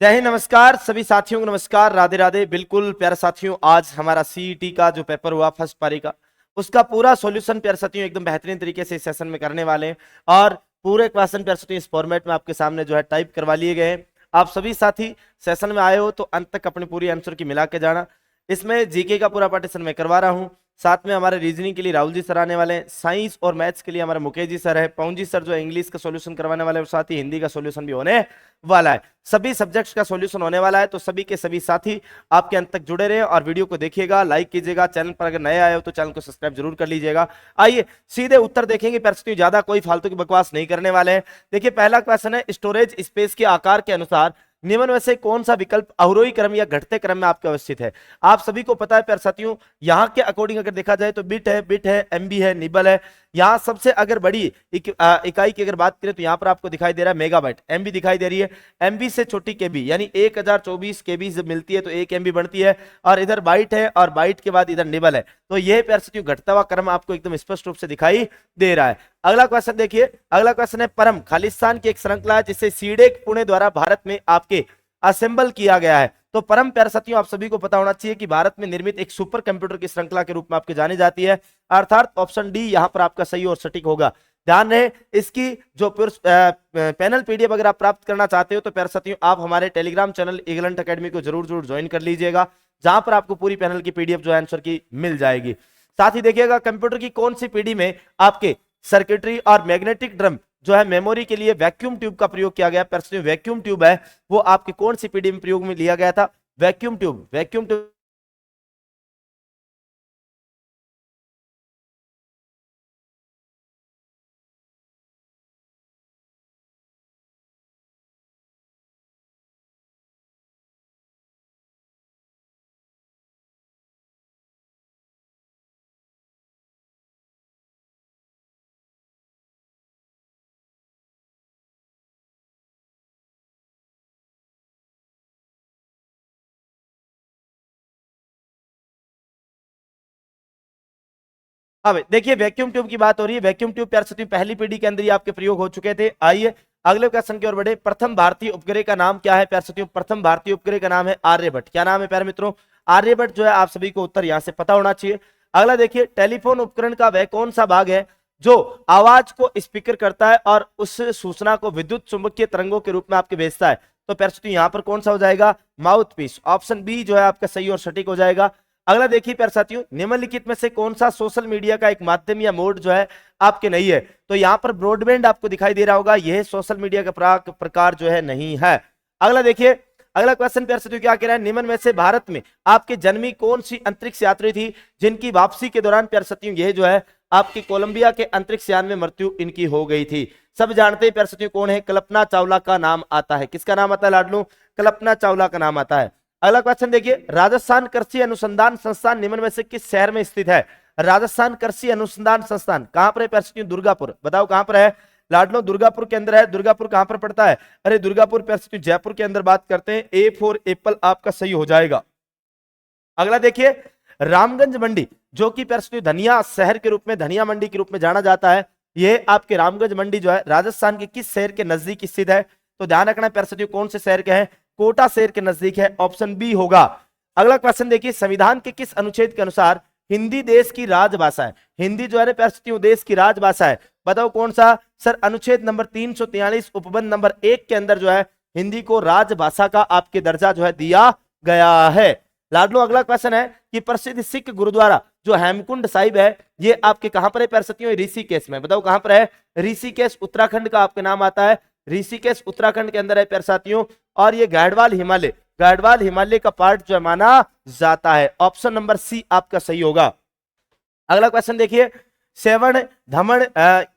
जय हिंद, नमस्कार सभी साथियों को। नमस्कार, राधे राधे। बिल्कुल प्यारे साथियों, आज हमारा सीईटी का जो पेपर हुआ फर्स्ट पारी का, उसका पूरा सॉल्यूशन प्यारे साथियों एकदम बेहतरीन तरीके से इस सेशन में करने वाले हैं। और पूरे क्वेश्चन प्यारे साथियों इस फॉर्मेट में आपके सामने जो है टाइप करवा लिए गए हैं। आप सभी साथी सेशन में आए हो तो अंत तक अपनी पूरी आंसर की मिला के जाना। इसमें जीके का पूरा पार्टीशन मैं करवा रहा हूँ। साथ में हमारे रीजनिंग के लिए राहुल जी सर आने वाले हैं, साइंस और मैथ्स के लिए हमारे मुकेश जी सर है, पवन जी सर जो है इंग्लिश का सॉल्यूशन करवाने वाले हैं, और साथ ही हिंदी का सॉल्यूशन भी होने वाला है। सभी सब्जेक्ट्स का सॉल्यूशन होने वाला है, तो सभी के सभी साथी आपके अंत तक जुड़े रहे और वीडियो को देखिएगा, लाइक कीजिएगा। चैनल पर अगर नए आए हो तो चैनल को सब्सक्राइब जरूर कर लीजिएगा। आइए सीधे उत्तर देखेंगे। प्रश्न ज्यादा कोई फालतू की बकवास नहीं करने वाले हैं। देखिए, पहला क्वेश्चन है, स्टोरेज स्पेस के आकार के अनुसार निम्न में से कौन सा विकल्प अवरोही क्रम या घटते क्रम में आपके अवस्थित है। आप सभी को पता है प्यारे साथियों, यहाँ के अकॉर्डिंग अगर देखा जाए तो बिट है, एमबी है, निबल है। यहाँ सबसे अगर बड़ी इकाई की अगर बात करें तो यहाँ पर आपको दिखाई दे रहा है मेगाबाइट, एमबी दिखाई दे रही है। एमबी से छोटी केबी यानी 1024 केबी जब मिलती है तो 1 एमबी बनती है, और इधर बाइट है और बाइट के बाद इधर निबल है। तो यह प्यारे साथियों घटता हुआ क्रम आपको एकदम स्पष्ट रूप से दिखाई दे रहा है। अगला क्वेश्चन देखिए, अगला क्वेश्चन है, परम खालिस्तान की एक श्रृंखला है जिसे सीडेक पुणे द्वारा भारत में आपके असेंबल किया गया है। तो परम प्यारे साथियों, आप सभी को पता होना चाहिए कि भारत में निर्मित एक सुपर कंप्यूटर की श्रृंखला के रूप में आपके जानी जाती है, अर्थात ऑप्शन डी यहां पर आपका सही और सटीक होगा। ध्यान रहे, इसकी जो पैनल पीडीएफ अगर आप प्राप्त करना चाहते हो तो प्यारे साथियों आप हमारे टेलीग्राम चैनल ईगलैंड एकेडमी को जरूर जरूर ज्वाइन कर लीजिएगा, जहां पर आपको पूरी पैनल की पीडीएफ जो आंसर की मिल जाएगी। साथ ही देखिएगा, कंप्यूटर की कौन सी पीढ़ी में आपके सर्किटरी और मैग्नेटिक ड्रम जो है मेमोरी के लिए वैक्यूम ट्यूब का प्रयोग किया गया। वैक्यूम ट्यूब है वो आपकी कौन सी पीढ़ी में प्रयोग में लिया गया था? Vacuum tube. वैक्यूम ट्यूब अब देखिए, वैक्यूम ट्यूब की बात हो रही है। वैक्यूम ट्यूब प्यारे साथियों पहली पीढ़ी के अंदर ही आपके प्रयोग हो चुके थे। आइए अगले क्वेश्चन की ओर बढ़े। प्रथम भारतीय उपग्रह का नाम क्या है प्यारे साथियों? प्रथम भारतीय उपग्रह का नाम है आर्यभट्ट। क्या नाम है प्यारे मित्रों? आर्यभट्ट जो है, आप सभी को उत्तर यहां से पता होना चाहिए। अगला देखिए, टेलीफोन उपकरण का वह कौन सा भाग है जो आवाज को स्पीकर करता है और उस सूचना को विद्युत चुंबकीय तरंगों के रूप में आपके भेजता है? तो प्यारे साथियों यहां पर कौन सा हो जाएगा? Mouth piece. ऑप्शन बी जो है आपका सही और सटीक हो जाएगा। अगला देखिए प्यारे साथियों, निम्नलिखित में से कौन सा सोशल मीडिया का एक माध्यम या मोड जो है आपके नहीं है? तो यहां पर ब्रॉडबैंड आपको दिखाई दे रहा होगा, यह सोशल मीडिया का प्रकार जो है नहीं है। अगला देखिए, अगला क्वेश्चन प्यारे साथियों क्या कह रहा है, निम्न में से भारत में आपके जन्मी कौन सी अंतरिक्ष यात्री थी जिनकी वापसी के दौरान प्यारे साथियों यह जो है आपकी कोलंबिया के अंतरिक्ष यान में मृत्यु इनकी हो गई थी? सब जानते हैं प्यारे साथियों कौन है? कल्पना चावला का नाम आता है। किसका नाम आता है लाडलू? कल्पना चावला का नाम आता है। अगला क्वेश्चन देखिए, राजस्थान कृषि अनुसंधान संस्थान निम्न में से किस शहर में स्थित है? राजस्थान कृषि अनुसंधान संस्थान कहां पर है प्यारे साथियों? दुर्गापुर। बताओ कहां पर है लाडलो? दुर्गापुर के अंदर है। दुर्गापुर कहां पर पड़ता है? अरे दुर्गापुर प्यारे साथियों जयपुर के अंदर बात करते हैं। ए फॉर एप्पल आपका सही हो जाएगा। अगला देखिए, रामगंज मंडी जो कि प्यारे साथियों धनिया शहर के रूप में, धनिया मंडी के रूप में जाना जाता है, यह आपके रामगंज मंडी जो है राजस्थान के किस शहर के नजदीक स्थित है? तो ध्यान रखना प्यारे साथियों कौन से शहर के हैं? कोटा शहर के नजदीक है। ऑप्शन बी होगा। अगला क्वेश्चन देखिए, संविधान के किस अनुच्छेद के अनुसार हिंदी देश की राजभाषा है? हिंदी जो है प्यारे साथियों देश की राजभाषा है। बताओ कौन सा? सर अनुच्छेद नंबर 343 उपबंध नंबर 1 के अंदर जो है हिंदी को राजभाषा का आपके दर्जा जो है दिया गया है। लाडलो अगला क्वेश्चन है कि प्रसिद्ध सिख गुरुद्वारा जो हेमकुंड साहिब है, ये आपके कहां पर है प्यारे साथियों? ऋषिकेश में। बताओ कहां पर है? ऋषिकेश उत्तराखंड का आपके नाम आता है। ऋषिकेश उत्तराखंड के अंदर है प्यारे साथियों, और ये गढ़वाल हिमालय का पार्ट जो माना जाता है। ऑप्शन नंबर सी आपका सही होगा। अगला क्वेश्चन देखिए, सेवन धमन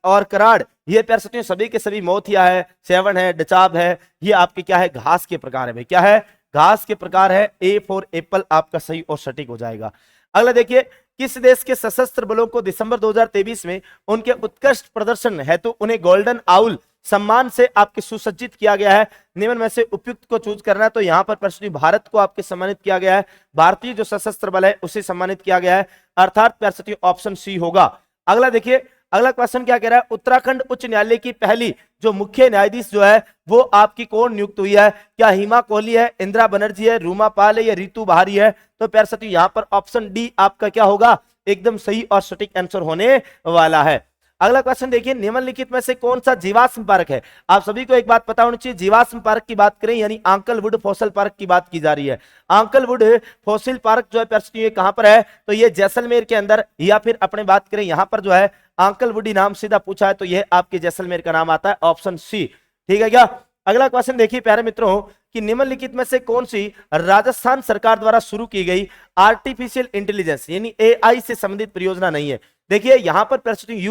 और कराड़ ये प्यारे साथियों सभी के सभी मोथिया है, सेवन है, डचाब है, ये आपके क्या है? घास के प्रकार है भाई। क्या है? घास के प्रकार है। ए फॉर एप्पल आपका सही और सटीक हो जाएगा। अगला देखिए, किस देश के सशस्त्र बलों को दिसंबर 2023 में उनके उत्कृष्ट प्रदर्शन हेतु उन्हें गोल्डन आउल सम्मान से आपके सुसज्जित किया गया है? निम्न में से उपयुक्त को चूज करना है। तो यहां पर प्रश्न भारत को आपके सम्मानित किया गया है, भारतीय जो सशस्त्र बल है उसे सम्मानित किया गया है, अर्थात प्यारे साथियों ऑप्शन सी होगा। अगला देखिए, अगला क्वेश्चन क्या कह रहा है, उत्तराखंड उच्च न्यायालय की पहली जो मुख्य न्यायाधीश जो है वो आपकी कौन नियुक्त हुई है? क्या हिमा कोहली है, इंदिरा बनर्जी है, रूमा पाल है या रितु बहारी है? तो प्यारे साथियों यहां पर ऑप्शन डी आपका क्या होगा, एकदम सही और सटीक आंसर होने वाला है। अगला क्वेश्चन देखिए, निम्नलिखित में से कौन सा जीवाश्म पार्क है? आप सभी को एक बात पता होनी चाहिए, जीवाश्म पार्क की बात करें यानी आंकलवुड फॉसिल पार्क की बात की जा रही है। आंकलवुड फॉसिल पार्क जो है प्यारे साथियों ये कहां पर है? तो ये जैसलमेर के अंदर, या फिर अपने बात करें यहां पर जो है आंकलवुडी नाम सीधा पूछा है तो यह आपके जैसलमेर का नाम आता है, ऑप्शन सी। ठीक है क्या? अगला क्वेश्चन देखिए प्यारे मित्रों कि निम्नलिखित में से कौन सी राजस्थान सरकार द्वारा शुरू की गई आर्टिफिशियल इंटेलिजेंस यानी एआई से संबंधित परियोजना नहीं है? देखिए यहां पर प्यारे साथियों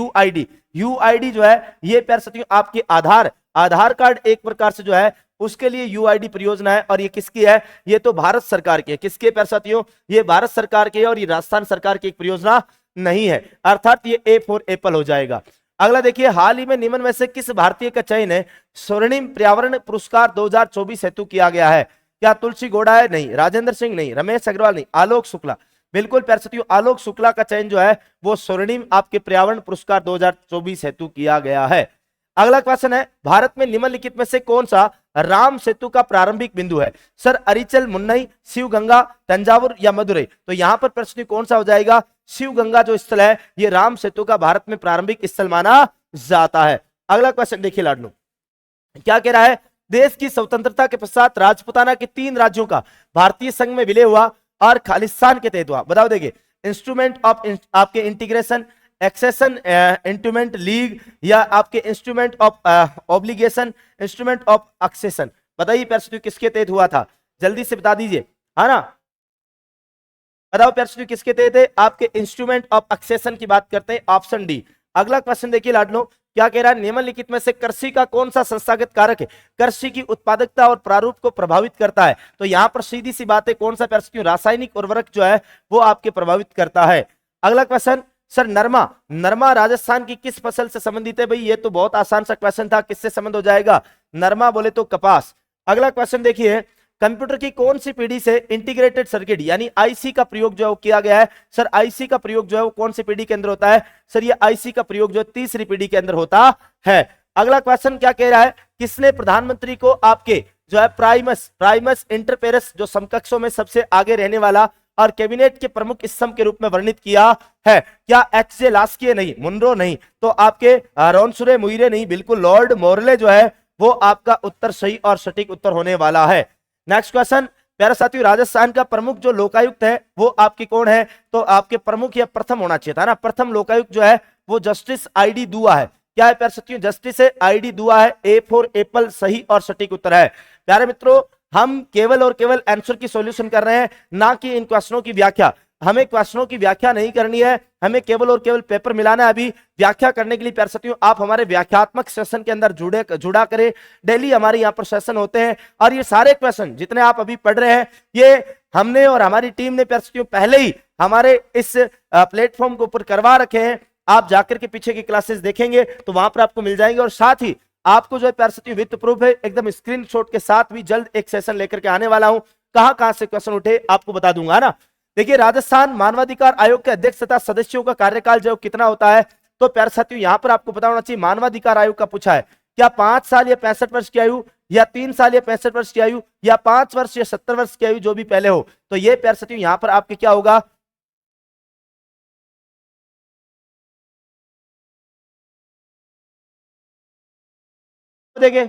यूआईडी जो है ये प्यारे साथियों आपके आधार कार्ड एक प्रकार से जो है उसके लिए यूआईडी परियोजना है, और ये किसकी है? ये तो भारत सरकार की है। किसके प्यारे साथियों? ये भारत सरकार की है और ये राजस्थान सरकार की एक परियोजना नहीं है, अर्थात ये ए फॉर एप्पल हो जाएगा। अगला देखिए, हाल ही में निम्न में से किस भारतीय का चयन है स्वर्णिम पर्यावरण पुरस्कार 2024 हेतु किया गया है? क्या तुलसी गौड़ा है? नहीं। राजेंद्र सिंह? नहीं। रमेश अग्रवाल? नहीं। आलोक शुक्ला? बिल्कुल प्यारे साथियों आलोक शुक्ला का चयन जो है वो स्वर्णिम आपके पर्यावरण पुरस्कार 2024 हेतु किया गया है। अगला क्वेश्चन है, भारत में निम्नलिखित में से कौन सा राम सेतु का प्रारंभिक बिंदु है? सर अरिचल, मुन्नई, शिवगंगा, तंजावुर या मदुरई? तो यहां पर प्रश्न कौन सा हो जाएगा? शिवगंगा जो स्थल है ये राम सेतु का भारत में प्रारंभिक स्थल माना जाता है। अगला क्वेश्चन देखिए लाडलो, क्या कह रहा है? देश की स्वतंत्रता के पश्चात राजपुताना के 3 राज्यों का भारतीय संघ में विलय हुआ और खालिस्तान के तहत हुआ। बताओ देखिए, इंस्ट्रूमेंट ऑफ आपके इंटीग्रेशन, एक्सेशन इंस्ट्रूमेंट लीग या आपके instrument of obligation, instrument of accession? बताइए प्यारे किसके तहत हुआ था? जल्दी से बता दीजिए, है ना? बताओ प्यारे किसके तहत है? आपके इंस्ट्रूमेंट ऑफ एक्सेशन की बात करते हैं, ऑप्शन डी। अगला क्वेश्चन देखिए लाडलो, क्या कह रहा है? निम्नलिखित में से कृषि का कौन सा संस्थागत कारक है कृषि की उत्पादकता और प्रारूप को प्रभावित करता है? तो यहां पर सीधी सी बात है, कौन सा प्यारे रासायनिक उर्वरक जो है वो आपके प्रभावित करता है। अगला क्वेश्चन, सर नरमा राजस्थान की किस फसल से संबंधित है? भाई ये तो बहुत आसान सा क्वेश्चन था, किससे संबंध हो जाएगा? नरमा बोले तो कपास। अगला क्वेश्चन देखिए, कंप्यूटर की कौन सी पीढ़ी से इंटीग्रेटेड सर्किट यानी आईसी का प्रयोग जो है वो किया गया है? सर आईसी का प्रयोग जो है वो कौन सी पीढ़ी के अंदर होता है? सर ये आईसी का प्रयोग जो है तीसरी पीढ़ी के अंदर होता है। अगला क्वेश्चन क्या कह रहा है? किसने प्रधानमंत्री को आपके जो है प्राइमस इंटरपेरस जो समकक्षों में सबसे आगे रहने वाला और कैबिनेट के प्रमुख स्तंभ के रूप में वर्णित किया है? क्या एच.जे. लास्की? नहीं। मुनरो? नहीं। तो आपके रोनसुरे मुइरे? नहीं। बिल्कुल लॉर्ड मोरले जो है वो आपका उत्तर सही और सटीक उत्तर होने वाला है। नेक्स्ट क्वेश्चन, प्यारे साथियों राजस्थान का प्रमुख जो लोकायुक्त है वो आपके कौन है? तो आपके प्रमुख या प्रथम होना चाहिए था ना, प्रथम लोकायुक्त जो है वो जस्टिस आई.डी. दुआ है। क्या है प्यारे साथियों? Justice ID. दुआ है। ए फॉर एप्पल सही और सटीक उत्तर है। प्यारे मित्रों हम केवल और केवल आंसर की सॉल्यूशन कर रहे हैं, ना कि इन क्वेश्चनों की व्याख्या। हमें क्वेश्चनों की व्याख्या नहीं करनी है, हमें केवल और केवल पेपर मिलाना है। अभी व्याख्या करने के लिए प्यारे साथियों आप हमारे व्याख्यात्मक सेशन के अंदर जुड़ा करें। डेली हमारे यहाँ पर सेशन होते हैं और ये सारे क्वेश्चन जितने आप अभी पढ़ रहे हैं ये हमने और हमारी टीम ने प्यारे साथियों पहले ही हमारे इस प्लेटफॉर्म के ऊपर करवा रखे हैं। आप जाकर के पीछे की क्लासेस देखेंगे तो वहां पर आपको मिल जाएंगे, और साथ ही आपको जो है प्यारे साथियों विद प्रूफ है एकदम स्क्रीनशॉट के साथ भी जल्द एक सेशन लेकर के आने वाला हूं। कहां से क्वेश्चन उठे आपको बता दूंगा ना। देखिए राजस्थान मानवाधिकार आयोग के अध्यक्ष तथा सदस्यों का कार्यकाल जो कितना होता है? तो प्यारे साथियों यहां पर आपको पता होना चाहिए, मानवाधिकार आयोग का पूछा है क्या 5 साल या 65 वर्ष की आयु, या 3 साल या 65 वर्ष की आयु, या 5 वर्ष या 70 वर्ष की आयु, जो भी पहले हो। तो ये प्यारे साथियों यहां पर आपके क्या होगा? देखिए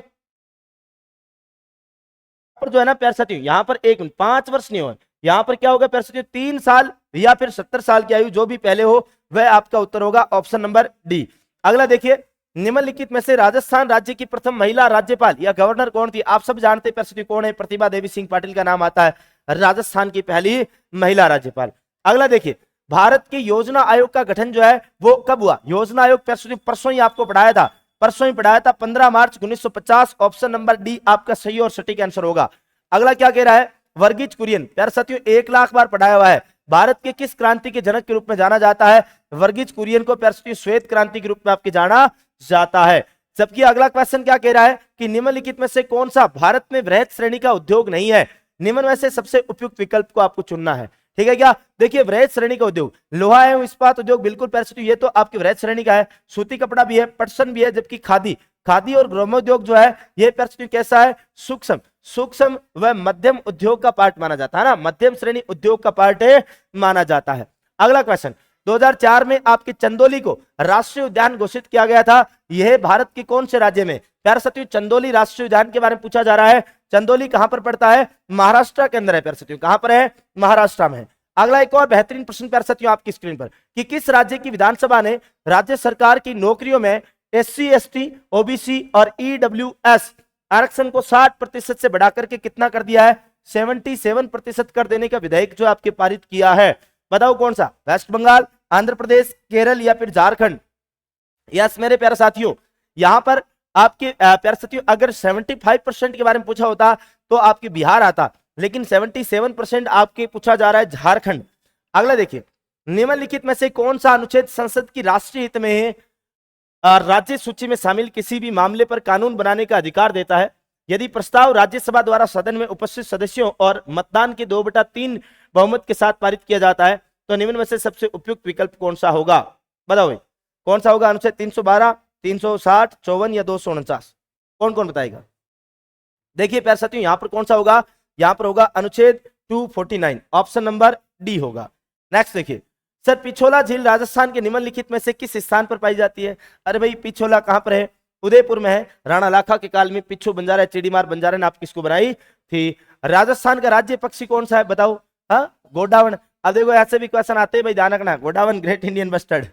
पर जो है ना प्यारे साथियों यहां पर 5 वर्ष नहीं हो, यहां पर क्या होगा प्यारे साथियों? 3 साल या फिर 70 साल की आयु, जो भी पहले हो वह आपका उत्तर होगा, ऑप्शन नंबर डी। अगला देखिए, निम्नलिखित में से राजस्थान राज्य की प्रथम महिला राज्यपाल या गवर्नर कौन थी? आप सब जानते हैं कौन है? प्रतिभा देवी सिंह पाटिल का नाम आता है, राजस्थान की पहली महिला राज्यपाल। अगला देखिए, भारत के योजना आयोग का गठन जो है वो कब हुआ? योजना आयोग परसों ही आपको पढ़ाया था, 15 मार्च 1950, ऑप्शन नंबर डी आपका सही और सटीक आंसर होगा। अगला क्या कह रहा है? वर्गीज कुरियन, प्यारे साथियों 1 लाख बार पढ़ाया हुआ है, भारत के किस क्रांति के जनक के रूप में जाना जाता है? वर्गीज कुरियन को प्यारे साथियों श्वेत क्रांति के रूप में आपके जाना जाता है। जबकि अगला क्वेश्चन क्या कह रहा है कि निम्नलिखित में से कौन सा भारत में वृहत श्रेणी का उद्योग नहीं है? निम्न में से सबसे उपयुक्त विकल्प को आपको चुनना है। ठीक है क्या? देखिए वृहद श्रेणी का उद्योग लोहा एवं इस्पात उद्योग, बिल्कुल प्यारे साथियों ये तो आपकी वृहद श्रेणी का है। सूती कपड़ा भी है, पटसन भी है, जबकि खादी खादी और ग्रामोद्योग जो है ये प्यारे साथियों कैसा है? सूक्ष्म सूक्ष्म व मध्यम उद्योग का पार्ट माना जाता है ना, मध्यम श्रेणी उद्योग का पार्ट माना जाता है। अगला क्वेश्चन, 2004 में आपके चंदौली को राष्ट्रीय उद्यान घोषित किया गया था, यह भारत के कौन से राज्य में? प्यारे साथियों चंदौली राष्ट्रीय उद्यान के बारे में पूछा जा रहा है। चंदौली कहां पर पड़ता है? महाराष्ट्र के अंदर है प्यारे साथियों, कहां पर है? महाराष्ट्र में है। अगला एक और बेहतरीन प्रश्न प्यारे साथियों आपकी स्क्रीन पर, कि किस राज्य की विधानसभा ने राज्य सरकार की नौकरियों में SC ST OBC और EWS आरक्षण को 60% से बढ़ाकर के कितना कर दिया है? 77% कर देने का विधेयक जो आपके पारित किया है। बताओ कौन सा? वेस्ट बंगाल, आंध्र प्रदेश, केरल या फिर झारखंड? यस मेरे प्यारे साथियों, यहां पर आपके प्यारे साथियों अगर 75% के बारे में पूछा होता तो आपके बिहार आता, लेकिन 77% आपके पूछा जा रहा है झारखंड। अगला देखिए, निम्नलिखित में से कौन सा अनुच्छेद संसद की राष्ट्रीय हित में राज्य सूची में शामिल किसी भी मामले पर कानून बनाने का अधिकार देता है? यदि प्रस्ताव राज्यसभा द्वारा सदन में उपस्थित सदस्यों और मतदान के 2/3 बहुमत के साथ पारित किया जाता है तो निम्न में से सबसे उपयुक्त विकल्प कौन सा होगा? बताओ कौन सा होगा? अनुच्छेद 312, 360, 54 या 249? कौन कौन बताएगा? देखिए प्यारे साथियों यहां पर कौन सा होगा? यहां पर होगा अनुच्छेद 249, ऑप्शन नंबर डी होगा। नेक्स्ट देखिए, सर पिछोला झील राजस्थान के निम्नलिखित में से किस स्थान पर पाई जाती है? अरे भाई पिछोला कहां पर है? उदयपुर में है। राणा लाखा के काल में पिछू बंजारा चिड़ीमार बंजारा ने आप किसको बनाई थी? राजस्थान का राज्य पक्षी कौन सा है बताओ? हाँ गोडावन। अब देखो ऐसे भी क्वेश्चन आते हैं भाई, ध्यान रखना, godawan great Indian bustard.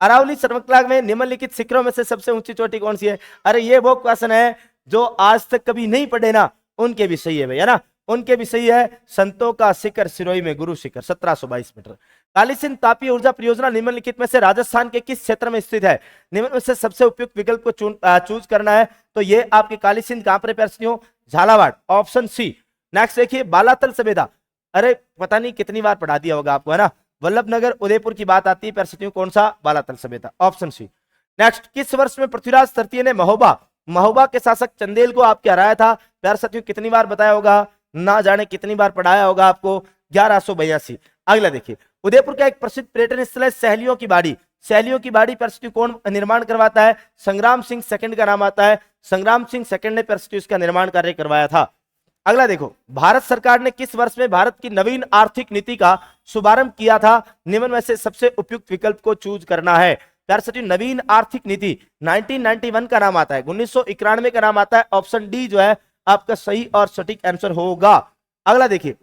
Aravalli सर्वकला में निम्नलिखित शिखरों में से सबसे ऊंची चोटी कौन सी है? अरे ये वो क्वेश्चन है जो आज तक कभी नहीं पढ़े ना उनके भी सही है भैया ना, उनके भी सही है। संतों का शिखर सिरोही में गुरु शिखर 1722 मीटर। कालीसिंध तापीय ऊर्जा परियोजना निम्नलिखित में से राजस्थान के किस क्षेत्र में स्थित है? निम्न में से सबसे उपयुक्त विकल्प को चूज करना है। तो ये आपकी कालीसिंध कहां पर है? Jhalawar, option C. नेक्स्ट देखिए, बालातल सभ्यता, अरे पता नहीं कितनी बार पढ़ा दिया होगा आपको है ना, वल्लभनगर उदयपुर की बात आती है प्यारे साथियों, कौन सा? बालातल सभ्यता, ऑप्शन सी। नेक्स्ट, किस वर्ष में पृथ्वीराज तृतीय ने महोबा महोबा के शासक चंदेल को आपके हराया था? प्यारे साथियों कितनी बार बताया होगा, ना जाने कितनी बार पढ़ाया होगा आपको, 1182। अगला देखिए, उदयपुर का एक प्रसिद्ध पर्यटन स्थल है सहेलियों की बाड़ी। सहेलियों की बाड़ी प्यारे साथियों कौन निर्माण करवाता है? संग्राम सिंह सेकंड का नाम आता है, संग्राम सिंह सेकंड ने प्यारे साथियों इसका निर्माण कार्य करवाया था। अगला देखो, भारत सरकार ने किस वर्ष में भारत की नवीन आर्थिक नीति का शुभारंभ किया था? निम्न में से सबसे उपयुक्त विकल्प को चूज करना है। प्यारे साथियों नवीन आर्थिक नीति 1991 का नाम आता है, 1991 का नाम आता है, ऑप्शन डी जो है आपका सही और सटीक आंसर होगा। अगला देखिए,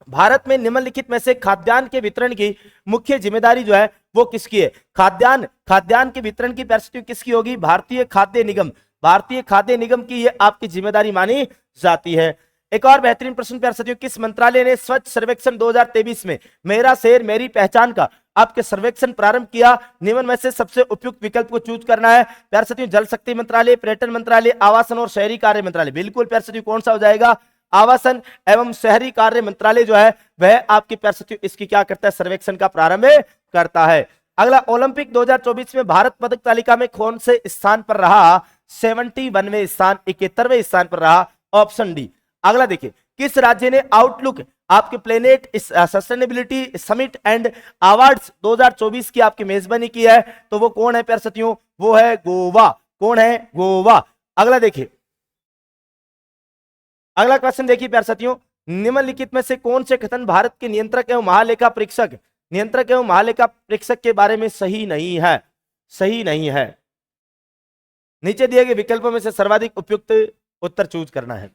भारत में निम्नलिखित में से खाद्यान्न के वितरण की मुख्य जिम्मेदारी जो है वो किसकी है? खाद्यान्न के वितरण की प्यारे साथियों किसकी होगी? भारतीय खाद्य निगम, भारतीय खाद्य निगम की ये आपकी जिम्मेदारी मानी जाती है। एक और बेहतरीन प्रश्न प्यारे साथियों, किस मंत्रालय ने स्वच्छ सर्वेक्षण 2023 में मेरा शहर मेरी पहचान का आपके सर्वेक्षण प्रारंभ किया? निम्न में से सबसे उपयुक्त विकल्प को चूज करना है। प्यारे साथियों जल शक्ति मंत्रालय, पर्यटन मंत्रालय, आवासन और शहरी कार्य मंत्रालय। बिल्कुल प्यारे साथियों कौन सा हो जाएगा? आवासन एवं शहरी कार्य मंत्रालय जो है वह आपके प्यारे साथियों इसकी क्या करता है? सर्वेक्षण का प्रारंभ करता है। अगला, ओलंपिक 2024 में भारत पदक तालिका में कौन से स्थान पर रहा? 71वें स्थान, 71वें स्थान पर रहा, ऑप्शन डी। अगला देखिए, किस राज्य ने आउटलुक आपके planet sustainability summit and awards 2024 की आपकी मेजबानी की है? तो वो कौन है प्यारे साथियों? वो है गोवा। कौन है? गोवा। अगला देखिए, अगला क्वेश्चन देखिए प्यारे साथियों, निम्नलिखित में से कौन से कथन भारत के नियंत्रक एवं महालेखा परीक्षक के बारे में सही नहीं है? सही नहीं है। नीचे दिए गए विकल्पों में से सर्वाधिक उपयुक्त उत्तर चूज करना है।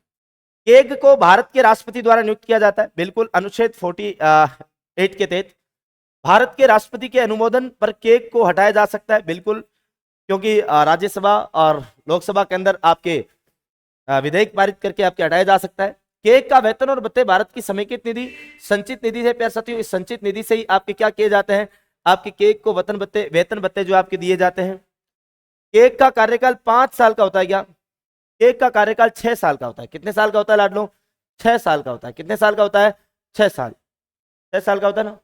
केग को भारत के राष्ट्रपति द्वारा नियुक्त किया जाता है, बिल्कुल अनुच्छेद 48 के तहत। भारत के राष्ट्रपति के अनुमोदन पर केग को हटाया जा सकता है, बिल्कुल, क्योंकि राज्यसभा और लोकसभा के अंदर आपके विधेयक पारित करके आपके हटाया जा सकता है। केक का वेतन और भत्ते भारत की समेकित निधि संचित निधि है प्यारे साथियों, इस संचित निधि से ही आपके क्या किए जाते हैं? आपके केक को वेतन भत्ते जो आपके दिए जाते हैं। केक का कार्यकाल 5 साल का होता है क्या? केक का कार्यकाल 6 साल का होता है। कितने साल का होता है लाडलो? 6 साल का होता है। कितने साल का होता है? 6 साल। 6 साल का होता है ना।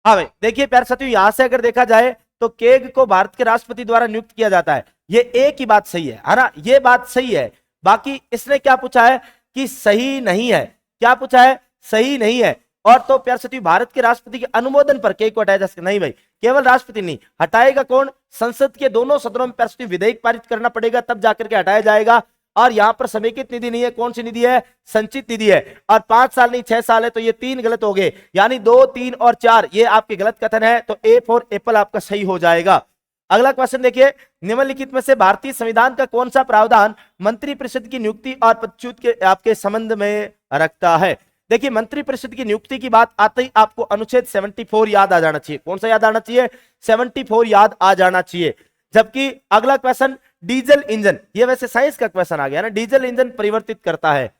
हाँ भाई देखिए प्यारे साथियों, यहां से अगर देखा जाए तो केग को भारत के राष्ट्रपति द्वारा नियुक्त किया जाता है। ये एक ही बात सही है ना, ये बात सही है। बाकी इसने क्या पूछा है कि सही नहीं है, क्या पूछा है, सही नहीं है। और तो प्यारे साथियों भारत के राष्ट्रपति के अनुमोदन पर केग को हटाया जा सकता नहीं भाई, केवल राष्ट्रपति नहीं हटाएगा कौन, संसद के दोनों सदनों में प्यारे साथियों विधेयक पारित करना पड़ेगा, तब जाकर के हटाया जाएगा। और यहां पर समेकित निधि नहीं है, कौन सी निधि है, संचित निधि है। और 5 साल नहीं 6 साल है, तो ये 3 गलत हो गए, यानी 2, 3 और 4 ये आपके गलत कथन है, तो ए फॉर एप्पल आपका सही हो जाएगा। अगला क्वेश्चन देखिए, निम्नलिखित में से भारतीय संविधान का कौन सा प्रावधान मंत्रिपरिषद की नियुक्ति और पदच्युत के आपके संबंध में रखता है। देखिए मंत्रिपरिषद की नियुक्ति की बात आते ही आपको अनुच्छेद 74 याद आ जाना चाहिए। कौन सा याद आना चाहिए, 74 याद आ जाना चाहिए। जबकि अगला क्वेश्चन डीजल इंजन, ये वैसे साइंस का क्वेश्चन आ गया ना, डीजल इंजन परिवर्तित करता है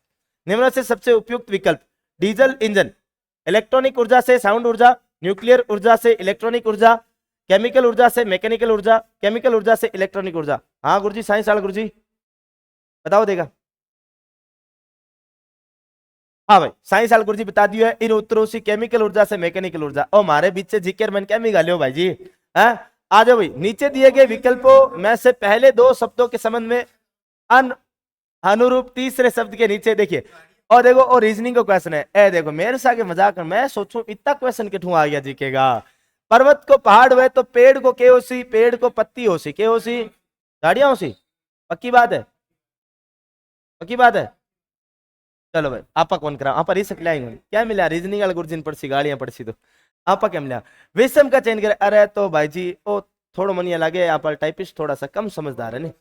निम्न से सबसे उपयुक्त विकल्प। डीजल इंजन इलेक्ट्रॉनिक ऊर्जा से साउंड ऊर्जा, न्यूक्लियर ऊर्जा से इलेक्ट्रॉनिक ऊर्जा, केमिकल ऊर्जा से मैकेनिकल ऊर्जा, केमिकल ऊर्जा से इलेक्ट्रॉनिक ऊर्जा। हाँ गुरुजी, साइंस वाला गुरुजी बताओ देगा। हाँ भाई साइंस वाला गुरुजी बता दियो है, इन उत्तरों से केमिकल ऊर्जा से मैकेनिकल ऊर्जा। ओ हमारे बीच से जिक्र मन क्या मिगा भाई जी है। आ जाओ भाई, नीचे दिए गए विकल्पों में से पहले 2 शब्दों के संबंध में अनुरूप तीसरे शब्द के नीचे देखिए। और देखो और रीजनिंग का क्वेश्चन है, ए देखो मेरे से आगे मजाक कर, मैं सोचूं इतना क्वेश्चन किठू आ गया जीकेगा। पर्वत को पहाड़ हुए तो पेड़ को के होसी, पेड़ को पत्ती होसी, के होसी, झाड़ियां होसी। पक्की बात है, पक्की बात है। चलो भाई आपा कौन करा, आप रीसक लाएंगे क्या मिला, रीजनिंग वाले गुरुजी पढ़सी गाड़ियां पढ़सी तो आपा क्या मिला, विषम का चयन करे। अरे तो भाई जी ओ थोड़ा मनिया लगे, आप टाइपिस्ट थोड़ा सा कम समझदार है नहीं।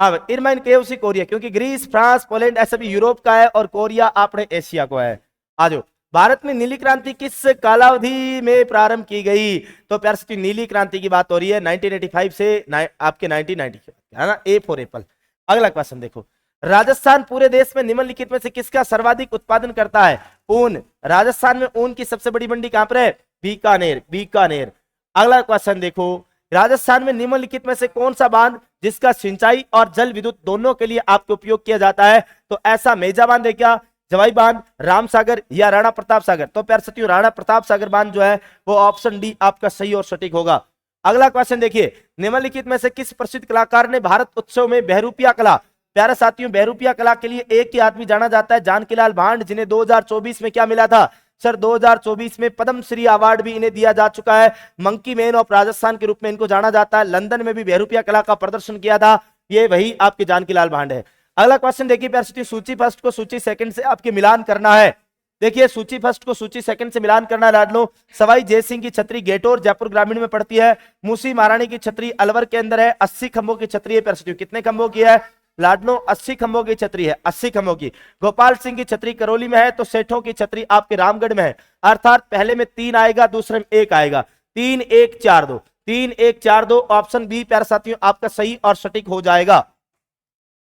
हाँ इरमाइन केओसी कोरिया, क्योंकि ग्रीस, फ्रांस, पोलैंड ऐसा भी यूरोप का है और कोरिया अपने एशिया को है। आज भारत में नीली क्रांति किस कालावधि में प्रारंभ की गई, तो प्यार से नीली क्रांति की बात हो रही है 1985 से आपके 1990 है ना, ए फॉर एप्पल। अगला क्वेश्चन देखो, राजस्थान पूरे देश में निम्नलिखित में से किसका सर्वाधिक उत्पादन करता है, ऊन। राजस्थान में ऊन की सबसे बड़ी मंडी कहां पर है, बीकानेर, बीकानेर। अगला क्वेश्चन देखो, राजस्थान में निम्नलिखित में से कौन सा बांध जिसका सिंचाई और जल विद्युत दोनों के लिए आपको उपयोग किया जाता है, तो ऐसा मेजा बांध है क्या, जवाई बांध, राम सागर या राणा प्रताप सागर। तो प्यार साथियों राणा प्रताप सागर बांध जो है वो ऑप्शन डी आपका सही और सटीक होगा। अगला क्वेश्चन देखिए, निम्नलिखित में से किस प्रसिद्ध कलाकार ने भारत उत्सव में बहरूपिया कला, प्यारे साथियों बहरूपिया कला के लिए एक ही आदमी जाना जाता है, जानकीलाल भांड, जिन्हें 2024 में क्या मिला था सर, 2024 में पद्मश्री अवार्ड भी इन्हें दिया जा चुका है। मंकी मैन ऑफ राजस्थान के रूप में इनको जाना जाता है। लंदन में भी बहरूपिया कला का प्रदर्शन किया था, ये वही आपके जानकीलाल भांड है। अगला क्वेश्चन देखिए प्यारे साथियों, सूची फर्स्ट को सूची सेकंड से आपके मिलान करना है। देखिए सूची फर्स्ट को सूची सेकंड से मिलान करना है लाडलो। सवाई जयसिंह की छतरी गेटोर जयपुर ग्रामीण में पड़ती है। मूसी महारानी की छतरी अलवर के अंदर है। 80 खंभों की छतरी है प्यारे साथियों, कितने खंभों की है लाडलो, 80 खंभों की छतरी है, 80 खंभों की। गोपाल सिंह की छतरी करौली में है, तो सेठों की छतरी आपके रामगढ़ में है। अर्थात पहले में 3 आएगा, दूसरे में 1 आएगा, 3 1 4 2, 3 1 4 2 ऑप्शन बी प्यारे साथियों आपका सही और सटीक हो जाएगा।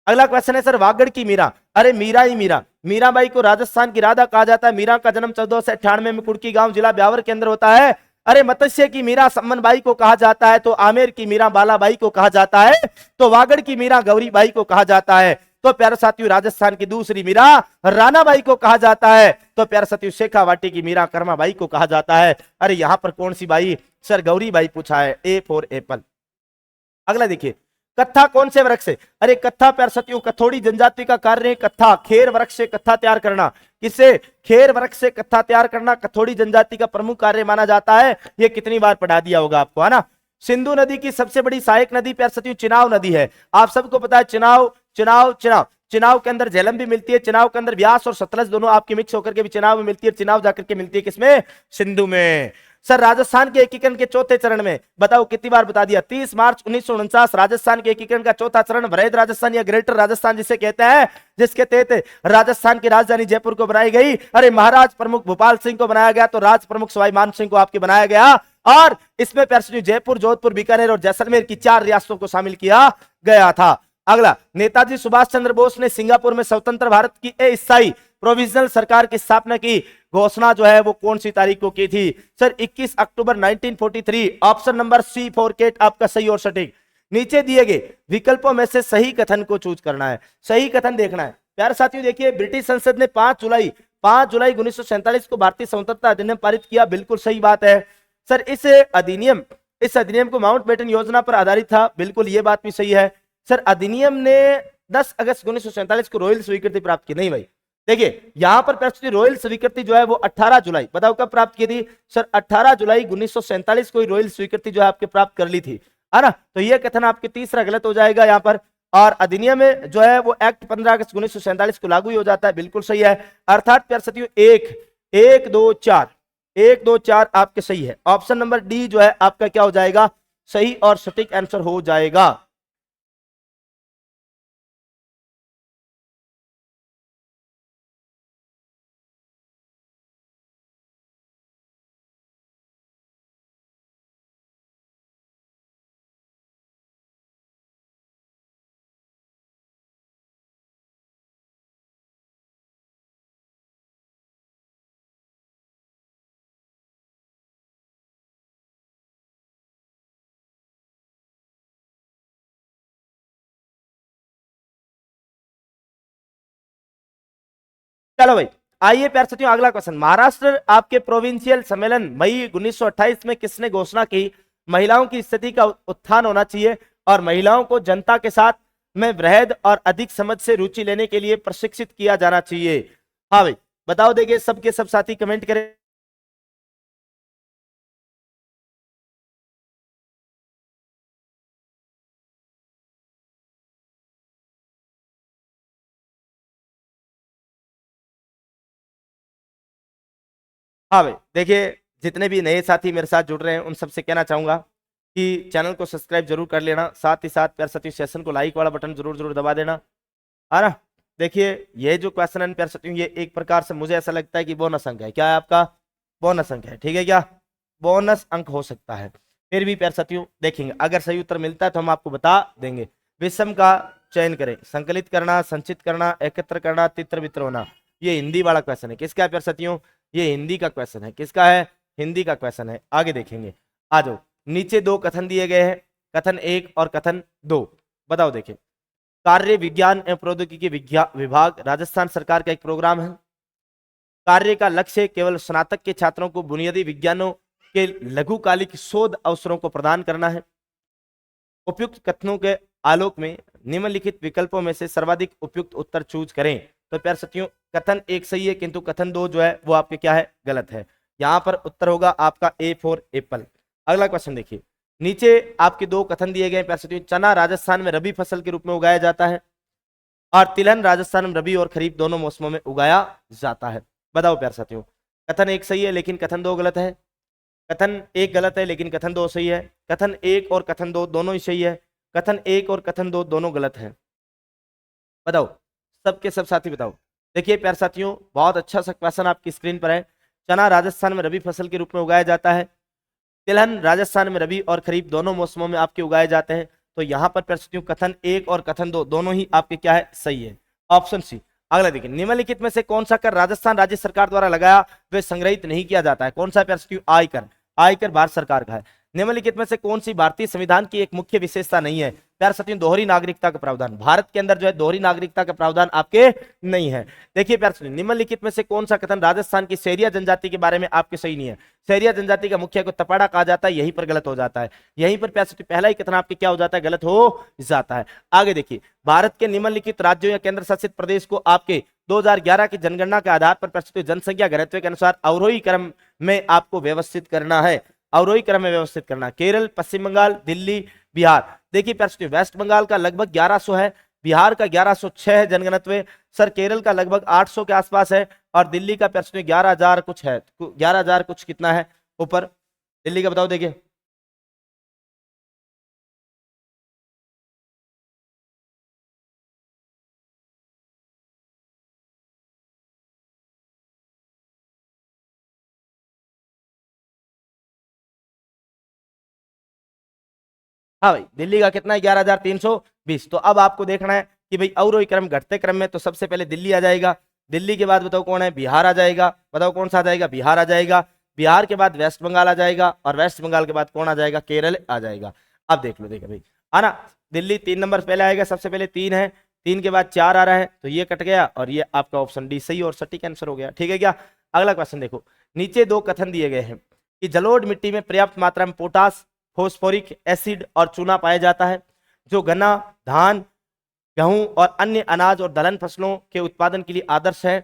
अगला क्वेश्चन है सर, वागड़ की मीरा, अरे मीरा ही मीरा, मीराबाई को राजस्थान की राधा कहा जाता है। मीरा का जन्म 1498 में कुड़की गांव जिला ब्यावर के अंदर होता है। अरे मत्स्य की मीरा सम्मन बाई को कहा जाता है, तो आमेर की मीरा बालाबाई को कहा जाता है, तो वागड़ की मीरा गौरी बाई को कहा जाता है। तो प्यारे साथियों राजस्थान की दूसरी मीरा रानाबाई को कहा जाता है, तो प्यारे साथियों शेखावाटी की मीरा कर्माबाई को कहा जाता है। अरे यहां पर कौन सी बाई सर, गौरी बाई पूछा है, ए फॉर एप्पल। अगला देखिए, कत्था कौन से वृक्ष से, अरे कत्था प्यारे साथियों कथोड़ी जनजाति का कार्य है। कत्था खेर वृक्ष से कत्था तैयार करना, किससे, खेर वृक्ष से कत्था तैयार करना कथोड़ी जनजाति का प्रमुख कार्य माना जाता है। ये कितनी बार पढ़ा दिया होगा आपको, है ना। सिंधु नदी की सबसे बड़ी सहायक नदी प्यारे साथियों चिनाव नदी है। आप सबको पता है चिनाव चिनाव चिनाव चिनाव के अंदर झेलम भी मिलती है, चिनाव के अंदर व्यास और सतलज दोनों आपकी मिक्स होकर के भी चिनाव में मिलती है। चिनाव जाकर के मिलती है किसमें, सिंधु में। सर राजस्थान के एकीकरण के चौथे चरण में बताओ कितनी बार बता दिया, 30 मार्च 1949 राजस्थान के एकीकरण का चौथा चरण वृहद राजस्थान या ग्रेटर राजस्थान जिसे कहते हैं, जिसके तहत राजस्थान की राजधानी जयपुर को बनाई गई। अरे महाराज प्रमुख भोपाल सिंह को बनाया गया, तो राज प्रमुख सवाई मान सिंह को आपके बनाया गया। और इसमें जयपुर, जोधपुर, बीकानेर और जैसलमेर की 4 रियासतों को शामिल किया गया था। अगला, नेताजी सुभाष चंद्र बोस ने सिंगापुर में स्वतंत्र भारत की अस्थायी प्रोविजनल सरकार की स्थापना की घोषणा जो है वो कौन सी तारीख को की थी sir, 21 October 1943। Option number C for cat आपका सही और सटीक। नीचे दिए गए विकल्पों में से सही कथन को चूज करना है, सही कथन देखना है प्यारे साथियों। देखिए ब्रिटिश संसद ने 5 जुलाई 1947 को भारतीय स्वतंत्रता अधिनियम पारित किया, बिल्कुल सही बात है। सर इस अधिनियम को माउंटबेटन योजना पर आधारित था, बिल्कुल ये बात भी सही है। सर अधिनियम ने 10 अगस्त 1947 को रॉयल स्वीकृति प्राप्त की, नहीं भाई, देखिए यहां पर प्रस्तुति रॉयल स्वीकृति जो है वो 18 जुलाई, बताओ कब प्राप्त की थी सर, 18 जुलाई 1947 को रॉयल स्वीकृति जो है आपके प्राप्त कर ली थी, है ना। तो ये कथन आपके तीसरा गलत हो जाएगा यहाँ पर। और अधिनियम में जो है वो एक्ट 15 अगस्त 1947 को लागू हो जाता है, बिल्कुल सही है। अर्थात प्यारे साथियों 1 2 4 आपके सही है। ऑप्शन नंबर डी जो है आपका क्या हो जाएगा, सही और सटीक आंसर हो जाएगा। चलो भाई, आइए प्यारे साथियों अगला क्वेश्चन। महाराष्ट्र आपके प्रोविंशियल सम्मेलन मई 1928 में किसने घोषणा की महिलाओं की स्थिति का उत्थान होना चाहिए और महिलाओं को जनता के साथ में वृहद और अधिक समझ से रुचि लेने के लिए प्रशिक्षित किया जाना चाहिए। हाँ भाई बताओ, देखिए सबके सब साथी कमेंट करें। हाँ भाई देखिए, जितने भी नए साथी मेरे साथ जुड़ रहे हैं उन सबसे कहना चाहूंगा कि चैनल को सब्सक्राइब जरूर कर लेना, साथ ही साथ प्यारे साथियों सेशन को लाइक वाला बटन जरूर जरूर दबा देना, है ना। देखिए ये जो क्वेश्चन है प्यारे साथियों, ये एक प्रकार से मुझे ऐसा लगता है कि बोनस अंक है। क्या है आपका, बोनस अंक है, ठीक है, क्या बोनस अंक हो सकता है। फिर भी प्यारे साथियों देखेंगे, अगर सही उत्तर मिलता है तो हम आपको बता देंगे। विषम का चयन करें, संकलित करना, संचित करना, एकत्र करना, तित्र वित्र होना। ये हिंदी वाला क्वेश्चन है, किसका है प्यारे साथियों, ये हिंदी का क्वेश्चन है। किसका है, हिंदी का क्वेश्चन है। आगे देखेंगे, आ जाओ। नीचे दो कथन दिए गए हैं, कथन 1 और कथन 2, बताओ। देखिए कार्य विज्ञान एवं प्रौद्योगिकी विभाग राजस्थान सरकार का एक प्रोग्राम है। कार्य का लक्ष्य केवल स्नातक के छात्रों को बुनियादी विज्ञानों के लघुकालिक शोध अवसरों को प्रदान करना है। उपयुक्त कथनों के आलोक में निम्नलिखित विकल्पों में से सर्वाधिक उपयुक्त उत्तर चूज करें। तो प्यारे साथियों कथन 1 सही है, किंतु कथन 2 जो है वो आपके क्या है, गलत है। यहां पर उत्तर होगा आपका ए फॉर एप्पल। अगला क्वेश्चन देखिए, नीचे आपके दो कथन दिए गए प्यारे साथियों। चना राजस्थान में रबी फसल के रूप में उगाया जाता है और तिलहन राजस्थान में रबी और खरीफ दोनों मौसमों में उगाया जाता है। बताओ प्यारे साथियों, कथन 1 सही है लेकिन कथन 2 गलत है। कथन 1 गलत है लेकिन कथन 2 सही है। कथन 1 और कथन 2 दोनों ही सही है। कथन 1 और कथन 2 दोनों गलत है। बताओ, सबके सब साथी बताओ। देखिए प्यारे साथियों, बहुत अच्छा सा क्वेश्चन आपकी स्क्रीन पर है। चना राजस्थान में रबी फसल के रूप में उगाया जाता है, तिलहन राजस्थान में रबी और खरीफ दोनों मौसमों में आपके उगाए जाते हैं। तो यहां पर प्यारे साथियों कथन 1 और कथन 2 दोनों ही आपके क्या है, सही है, ऑप्शन सी। अगला देखिए, निम्नलिखित में से कौन सा कर राजस्थान राज्य सरकार द्वारा लगाया वे संग्रहित नहीं किया जाता है। कौन सा प्यारे साथियों, आयकर। आयकर भारत सरकार का है। निम्नलिखित में से कौन सी भारतीय संविधान की एक मुख्य विशेषता नहीं है। प्यारे साथियों दोहरी नागरिकता का प्रावधान, भारत के अंदर जो है दोहरी नागरिकता का प्रावधान आपके नहीं है। देखिए प्यारे साथियों, निम्नलिखित में से कौन सा कथन राजस्थान की सेरिया जनजाति के बारे में आपके सही नहीं है। सेरिया जनजाति का मुखिया को तपाड़ा कहा जाता है, यहीं पर गलत हो जाता है। यहीं पर प्यारे साथियों पहला ही कथन आपके क्या हो जाता है, गलत हो जाता है। आगे देखिए, भारत के निम्नलिखित राज्यों या केंद्र शासित प्रदेश को आपके 2011 की जनगणना के आधार पर प्यारे साथियों जनसंख्या घनत्व के अनुसार अवरोही क्रम में आपको व्यवस्थित करना है। अवरोही क्रम में व्यवस्थित करना, केरल, पश्चिम बंगाल, दिल्ली, बिहार। देखिए प्यारे साथियों, वेस्ट बंगाल का लगभग 1100 है, बिहार का 1106 है जनगणत्व, सर केरल का लगभग 800 के आसपास है और दिल्ली का प्यारे साथियों 11,000 कुछ है, 11,000 कुछ कितना है ऊपर, दिल्ली का बताओ। देखिए हाँ भाई, दिल्ली का कितना है, 11,320। तो अब आपको देखना है कि भाई अवरोही क्रम घटते क्रम में तो सबसे पहले दिल्ली आ जाएगा। दिल्ली के बाद बताओ कौन है, बिहार आ जाएगा। बताओ कौन सा आ जाएगा, बिहार आ जाएगा। बिहार के बाद वेस्ट बंगाल आ जाएगा और वेस्ट बंगाल के बाद कौन आ जाएगा, केरल आ जाएगा। अब देख लो, देखो भाई है ना, दिल्ली 3 नंबर पहले आएगा, सबसे पहले 3 है, 3 के बाद 4 आ रहा है, तो ये कट गया और ये आपका ऑप्शन डी सही और सटीक आंसर हो गया। ठीक है क्या। अगला क्वेश्चन देखो, नीचे दो कथन दिए गए हैं कि जलोढ़ मिट्टी में पर्याप्त मात्रा में पोटास, फॉस्फोरिक एसिड और चूना पाया जाता है, जो गन्ना, धान, गेहूं और अन्य अनाज और दलहन फसलों के उत्पादन के लिए आदर्श है।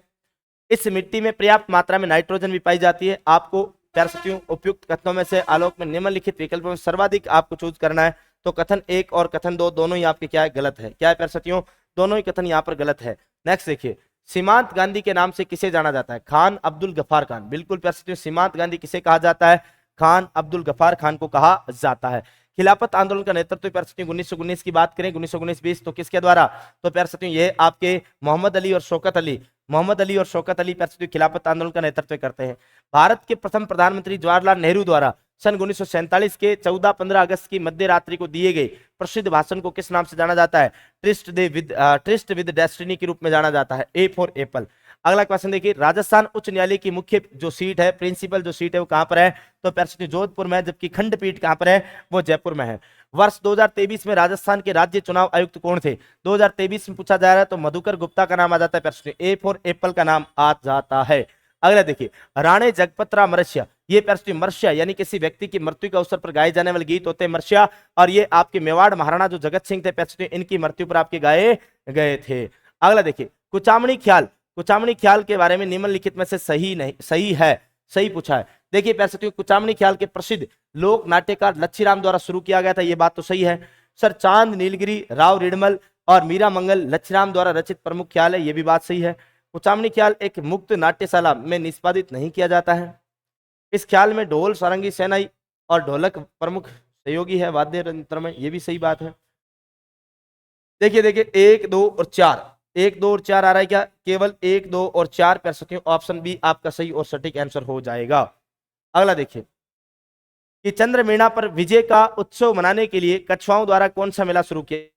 इस मिट्टी में पर्याप्त मात्रा में नाइट्रोजन भी पाई जाती है। आपको प्यारे साथियों उपयुक्त कथनों में से आलोक में निम्नलिखित विकल्पों में सर्वाधिक आपको चूज करना है। तो कथन 1 और कथन 2 दोनों ही आपके क्या है, गलत है। क्या है प्यारे साथियों, दोनों ही कथन यहाँ पर गलत है। नेक्स्ट देखिए, सीमांत गांधी के नाम से किसे जाना जाता है? खान अब्दुल गफ्फार खान। बिल्कुल प्यारे साथियों, सीमांत गांधी किसे कहा जाता है? खान अब्दुल गफ्फार खान को कहा जाता है। खिलाफत आंदोलन का नेतृत्व प्यारे साथियों 1919 की बात करें, 1919-20 तो किसके द्वारा? तो प्यारे साथियों ये आपके मोहम्मद अली और शौकत अली, मोहम्मद अली और शौकत अली प्यारे साथियों खिलाफत आंदोलन का नेतृत्व करते हैं। भारत के प्रथम प्रधानमंत्री जवाहरलाल नेहरू द्वारा सन 1947 के 14-15 अगस्त की मध्य रात्रि को दिए गए प्रसिद्ध भाषण को किस नाम से जाना जाता है? ट्रिस्ट विद डेस्टिनी के रूप में जाना जाता है। A for Apple. अगला क्वेश्चन देखिए, राजस्थान उच्च न्यायालय की मुख्य जो सीट है, प्रिंसिपल जो सीट है वो कहां पर है? तो प्यारे साथियों जोधपुर में है, जबकि खंडपीठ कहां पर है? वो जयपुर में है। वर्ष 2023 में राजस्थान के राज्य चुनाव आयुक्त कौन थे? 2023 में पूछा जा रहा है, तो मधुकर गुप्ता का नाम आ जाता है प्यारे साथियों। ए फॉर एप्पल का नाम आ जाता है। अगला देखिए, राणे जगपतरा मरस्या, ये प्यारे साथियों मरस्या यानी किसी व्यक्ति की मृत्यु के अवसर पर गाए जाने वाले गीत होते हैं मरस्या, और ये आपके मेवाड़ महाराणा जो जगत सिंह थे प्यारे साथियों, इनकी मृत्यु पर आपके गाए गए थे। अगला देखिए, कुचामणी ख्याल, कुचामणी ख्याल के बारे में निम्नलिखित में से सही नहीं, सही है, सही पूछा है। देखिए प्यारे साथियों, कुचामणी ख्याल के प्रसिद्ध लोक नाट्यकार लच्छीराम द्वारा शुरू किया गया था, ये बात तो सही है। सर चांद नीलगिरी, राव रिडमल और मीरा मंगल लच्छीराम द्वारा रचित प्रमुख ख्याल है, ये भी बात सही है। कुचामणी ख्याल एक मुक्त नाट्यशाला में निष्पादित नहीं किया जाता है। इस ख्याल में ढोल, सारंगी, शहनाई और ढोलक प्रमुख सहयोगी है वाद्य यंत्र में, ये भी सही बात है। देखिए देखिए 1, 2 और 4, 1, 2 और 4 आ रहा है क्या? केवल 1, 2 और 4 प्यारे साथियों ऑप्शन बी आपका सही और सटीक आंसर हो जाएगा। अगला देखिए कि चंद्रमेणा पर विजय का उत्सव मनाने के लिए कछुआओं द्वारा कौन सा मेला शुरू किया?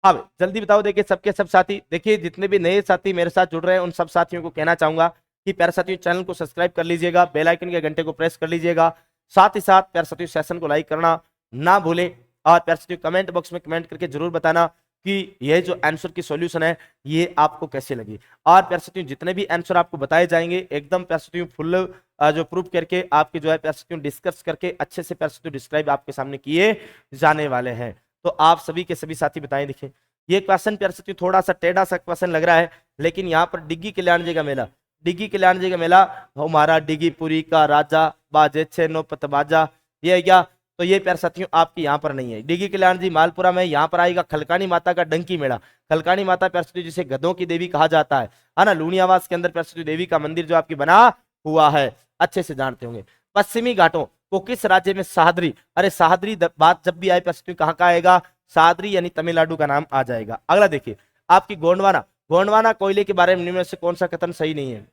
हाँ भाई, जल्दी बताओ। देखिए सबके सब साथी, देखिए जितने भी नए साथी मेरे साथ जुड़ रहे हैं उन सब साथियों को कहना चाहूंगा कि प्यारे साथियों चैनल को सब्सक्राइब कर लीजिएगा, बेल आइकन के घंटे को प्रेस कर लीजिएगा, साथ ही साथ प्यारे साथियों सेशन को लाइक करना ना भूले, और प्यारे साथियों कमेंट बॉक्स में कमेंट करके जरूर बताना कि यह जो आंसर की सॉल्यूशन है ये आपको कैसे लगी। और प्यारे साथियों जितने भी आंसर आपको बताए जाएंगे एकदम प्यारे साथियों फुल जो प्रूफ करके आपके जो है प्यारे साथियों डिस्कस करके अच्छे से प्यारे साथियों डिस्क्राइब आपके सामने किए जाने वाले हैं। तो आप सभी के सभी साथी बताएं। देखिए ये क्वेश्चन प्यारे साथियों थोड़ा सा टेढ़ा सा क्वेश्चन लग रहा है, लेकिन यहाँ पर डिग्गी कल्याण जी का मेला, डिग्गी कल्याण जी का मेला, हमारा डिग्गीपुरी का राजा बाजे छे नो पतबाजा, ये है क्या? तो ये प्यारे साथियों आपकी यहाँ पर नहीं है। डिग्गी कल्याण जी मालपुरा में, यहाँ पर आएगा खलकानी माता का डंकी मेला। खलकानी माता प्यारे साथियों जिसे गधों की देवी कहा जाता है ना, लूणियावास के अंदर प्यारे साथियों देवी का मंदिर जो आपकी बना हुआ है, अच्छे से जानते होंगे। पश्चिमी घाटों को किस राज्य में सादरी, अरे सादरी बात जब भी आए प्यारे साथियों कहाँ का आएगा? सादरी यानी तमिलनाडु का नाम आ जाएगा। अगला देखिए आपकी गोंडवाना, गोंडवाना कोयले के बारे में निम्न में से कौन सा कथन सही नहीं है?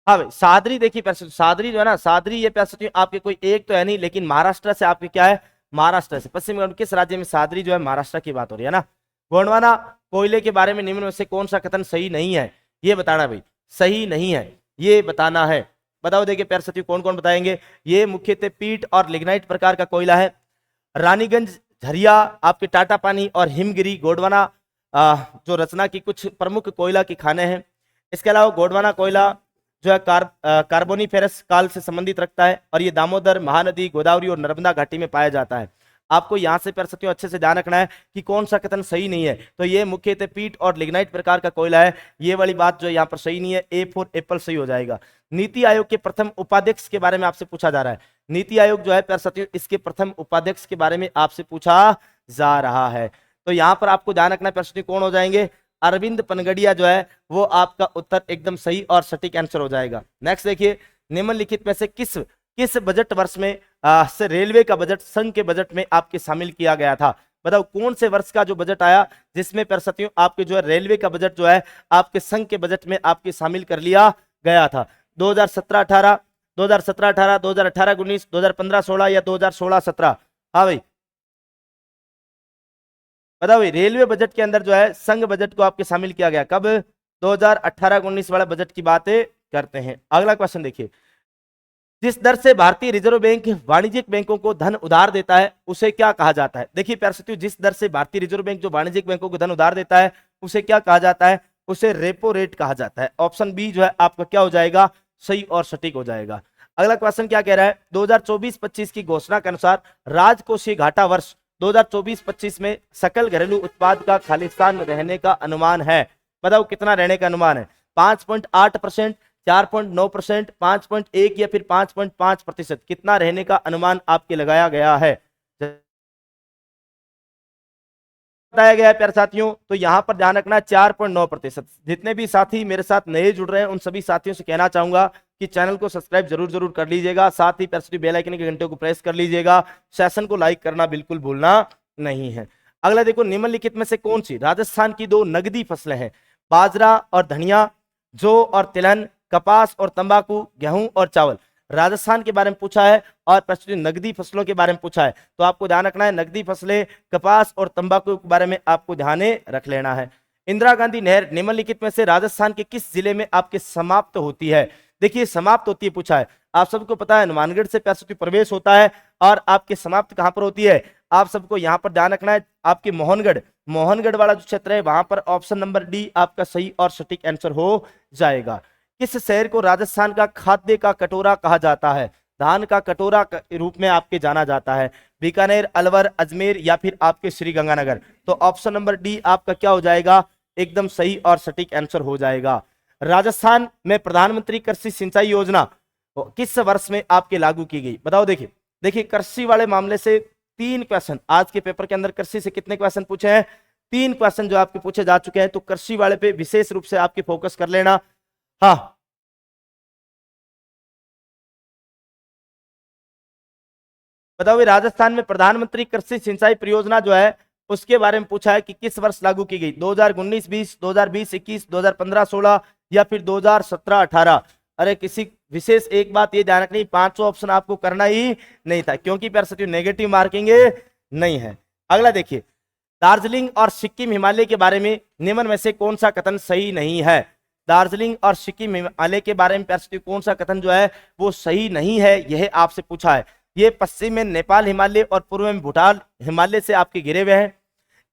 हाँ भाई, सादरी देखिए पैसे, सादरी जो है ना, सादरी ये पैसे आपके कोई एक तो है नहीं, लेकिन महाराष्ट्र से आपके क्या है? महाराष्ट्र से। पश्चिम बंगाल किस राज्य में सादरी जो है? महाराष्ट्र की बात हो रही है ना। गोंडवाना कोयले के बारे में निम्न में से कौन सा कथन सही नहीं है? ये बताना भाई, सही नहीं है ये बताना है। बताओ देखिए प्यारे साथियों कौन कौन बताएंगे? ये मुख्यतः पीट और लिग्नाइट प्रकार का कोयला है। रानीगंज, झरिया, आपके टाटा पानी और हिमगिरी गोंडवाना जो रचना की कुछ प्रमुख कोयला की खाने हैं। इसके अलावा गोंडवाना कोयला जो है कार्बोनिफेरस काल से संबंधित रखता है, और ये दामोदर, महानदी, गोदावरी और नर्मदा घाटी में पाया जाता है। आपको यहाँ से प्यारे साथियों अच्छे से ध्यान रखना है कि कौन सा कथन सही नहीं है। तो ये मुख्यतः पीट और लिग्नाइट प्रकार का कोयला है, ये वाली बात जो यहाँ पर सही नहीं है। ए फॉर एप्पल सही हो जाएगा। नीति आयोग के प्रथम उपाध्यक्ष के बारे में आपसे पूछा जा रहा है। नीति आयोग जो है प्यारे साथियों इसके प्रथम उपाध्यक्ष के बारे में आपसे पूछा जा रहा है। तो यहाँ पर आपको ध्यान रखना है प्यारे साथियों कौन हो जाएंगे? अरविंद पनगड़िया जो है वो आपका उत्तर एकदम सही और सटीक आंसर हो जाएगा। नेक्स्ट देखिए, निम्नलिखित में से किस किस बजट वर्ष में से रेलवे का बजट संघ के बजट में आपके शामिल किया गया था? बताओ कौन से वर्ष का जो बजट आया जिसमें प्यारे साथियों आपके जो है रेलवे का बजट जो है आपके संघ के बजट में आपके शामिल कर लिया गया था? 2017-18, 2017-18, 2018-19, 2015-16 या 2016-17? हाँ भाई बताओ भाई। रेलवे बजट के अंदर जो है संघ बजट को आपके शामिल किया गया कब? 2018-19 वाला बजट की बातें करते हैं। अगला क्वेश्चन देखिए, जिस दर से भारतीय रिजर्व बैंक वाणिज्यिक बैंकों को धन उधार देता है उसे क्या कहा जाता है? देखिए प्यारे साथियों, जिस दर से भारतीय रिजर्व बैंक जो वाणिज्यिक बैंकों को धन उधार देता है उसे क्या कहा जाता है? उसे रेपो रेट कहा जाता है। ऑप्शन बी जो है आपका क्या हो जाएगा? सही और सटीक हो जाएगा। अगला क्वेश्चन क्या कह रहा है? 2024-25 की घोषणा के अनुसार राजकोषीय घाटा वर्ष 2024-25 में सकल घरेलू उत्पाद का खालिस्तान रहने का अनुमान है। बताओ कितना रहने का अनुमान है? 5.8%, 4.9%, 5.1 या फिर 5.5%? कितना रहने का अनुमान आपके लगाया गया है, बताया गया है प्यारे साथियों? तो यहां पर ध्यान रखना 4.9%। जितने भी साथी मेरे साथ नए जुड़ रहे हैं उन सभी साथियों से कहना चाहूंगा कि चैनल को सब्सक्राइब जरूर कर लीजिएगा, साथ ही प्यारे साथियों बेल आइकन के घंटे को प्रेस कर लीजिएगा, सेशन को लाइक करना बिल्कुल भूलना नहीं है। अगला देखो, निम्नलिखित में से कौन सी राजस्थान की दो नगदी फसलें हैं? बाजरा और धनिया, जौ और तिलहन, कपास और तंबाकू, गेहूं और चावल। राजस्थान के बारे में पूछा है और प्रस्तुति नगदी फसलों के बारे में पूछा है, तो आपको ध्यान रखना है नगदी फसलें कपास और तंबाकू के बारे में आपको ध्यान रख लेना है। इंदिरा गांधी नहर निम्नलिखित में से राजस्थान के किस जिले में आपके समाप्त होती है? देखिए समाप्त होती है पूछा है, आप सबको पता है हनुमानगढ़ से प्रस्तुति प्रवेश होता है और आपके समाप्त कहां पर होती है? आप सबको यहां पर ध्यान रखना है आपके मोहनगढ़ वाला जो क्षेत्र है वहां पर। ऑप्शन नंबर डी आपका सही और सटीक आंसर हो जाएगा। किस शहर को राजस्थान का खाद्य का कटोरा कहा जाता है? धान का कटोरा के रूप में आपके जाना जाता है। बीकानेर, अलवर, अजमेर या फिर आपके श्री गंगानगर? तो ऑप्शन नंबर डी आपका क्या हो जाएगा? एकदम सही और सटीक आंसर हो जाएगा। राजस्थान में प्रधानमंत्री कृषि सिंचाई योजना किस वर्ष में आपके लागू की गई? बताओ। देखिए कृषि वाले मामले से 3 क्वेश्चन आज के पेपर के अंदर कृषि से कितने क्वेश्चन पूछे हैं? 3 क्वेश्चन जो आपके पूछे जा चुके हैं, तो कृषि वाले पे विशेष रूप से आपके फोकस कर लेना। हाँ बताओ, राजस्थान में प्रधानमंत्री कृषि सिंचाई परियोजना जो है उसके बारे में पूछा है कि किस वर्ष लागू की गई? 2019-20, 2020-21, 2015-16 या फिर 2017-18? अरे किसी विशेष एक बात ये ध्यान रखनी, 5 ऑप्शन आपको करना ही नहीं था क्योंकि प्यारे साथियों नेगेटिव मार्किंग नहीं है। अगला देखिए, दार्जिलिंग और सिक्किम हिमालय के बारे में निम्न में से कौन सा कथन सही नहीं है? दार्जिलिंग और सिक्किम हिमालय के बारे में प्यारे साथियों कौन सा कथन जो है वो सही नहीं है, यह आपसे पूछा है। ये पश्चिम में नेपाल हिमालय और पूर्व में भूटान हिमालय से आपके घिरे हुए हैं।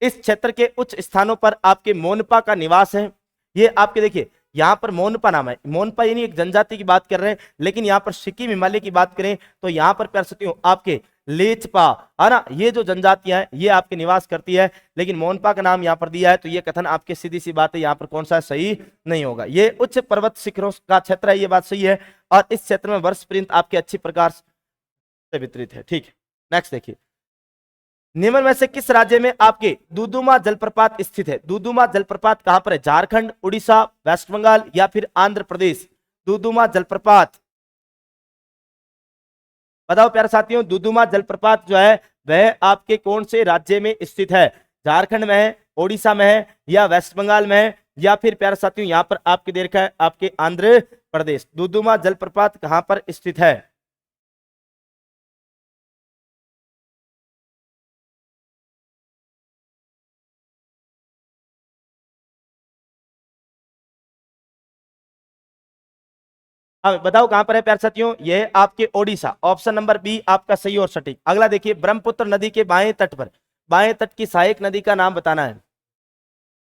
इस क्षेत्र के उच्च स्थानों पर आपके मोनपा का निवास है। ये आपके देखिए यहाँ पर मोनपा नाम है, मोनपा यानी एक जनजाति की बात कर रहे हैं, लेकिन यहाँ पर सिक्किम हिमालय की बात करें तो यहाँ पर प्यारे साथियों आपके लेचपा है ना, ये जो जनजातियां हैं ये आपके निवास करती है, लेकिन मोनपा का नाम यहाँ पर दिया है, तो ये कथन आपके सीधी सी बात है, यहाँ पर कौन सा सही नहीं होगा। ये उच्च पर्वत शिखरों का क्षेत्र है, ये बात सही है, और इस क्षेत्र में वर्ष पर्यंत आपके अच्छी प्रकार से वितरित है। ठीक है, नेक्स्ट देखिए, निम्न में से किस राज्य में आपके दुदुमा जलप्रपात स्थित है? दुदुमा जलप्रपात कहां पर है? झारखंड, उड़ीसा, वेस्ट बंगाल या फिर आंध्र प्रदेश? दुदुमा जलप्रपात बताओ प्यारे साथियों, दुदुमा जलप्रपात जो है वह आपके कौन से राज्य में स्थित है? झारखंड में है, ओडिशा में है या वेस्ट बंगाल में है या फिर प्यारे साथियों यहां पर आपके देखा है आपके आंध्र प्रदेश। दुदुमा जलप्रपात कहां पर स्थित है? हाँ बताओ कहां पर है प्यारे साथियों? यह आपके ओडिशा। ऑप्शन नंबर बी आपका सही और सटीक। अगला देखिए, ब्रह्मपुत्र नदी के बाएं तट पर बाएं तट की सहायक नदी का नाम बताना है।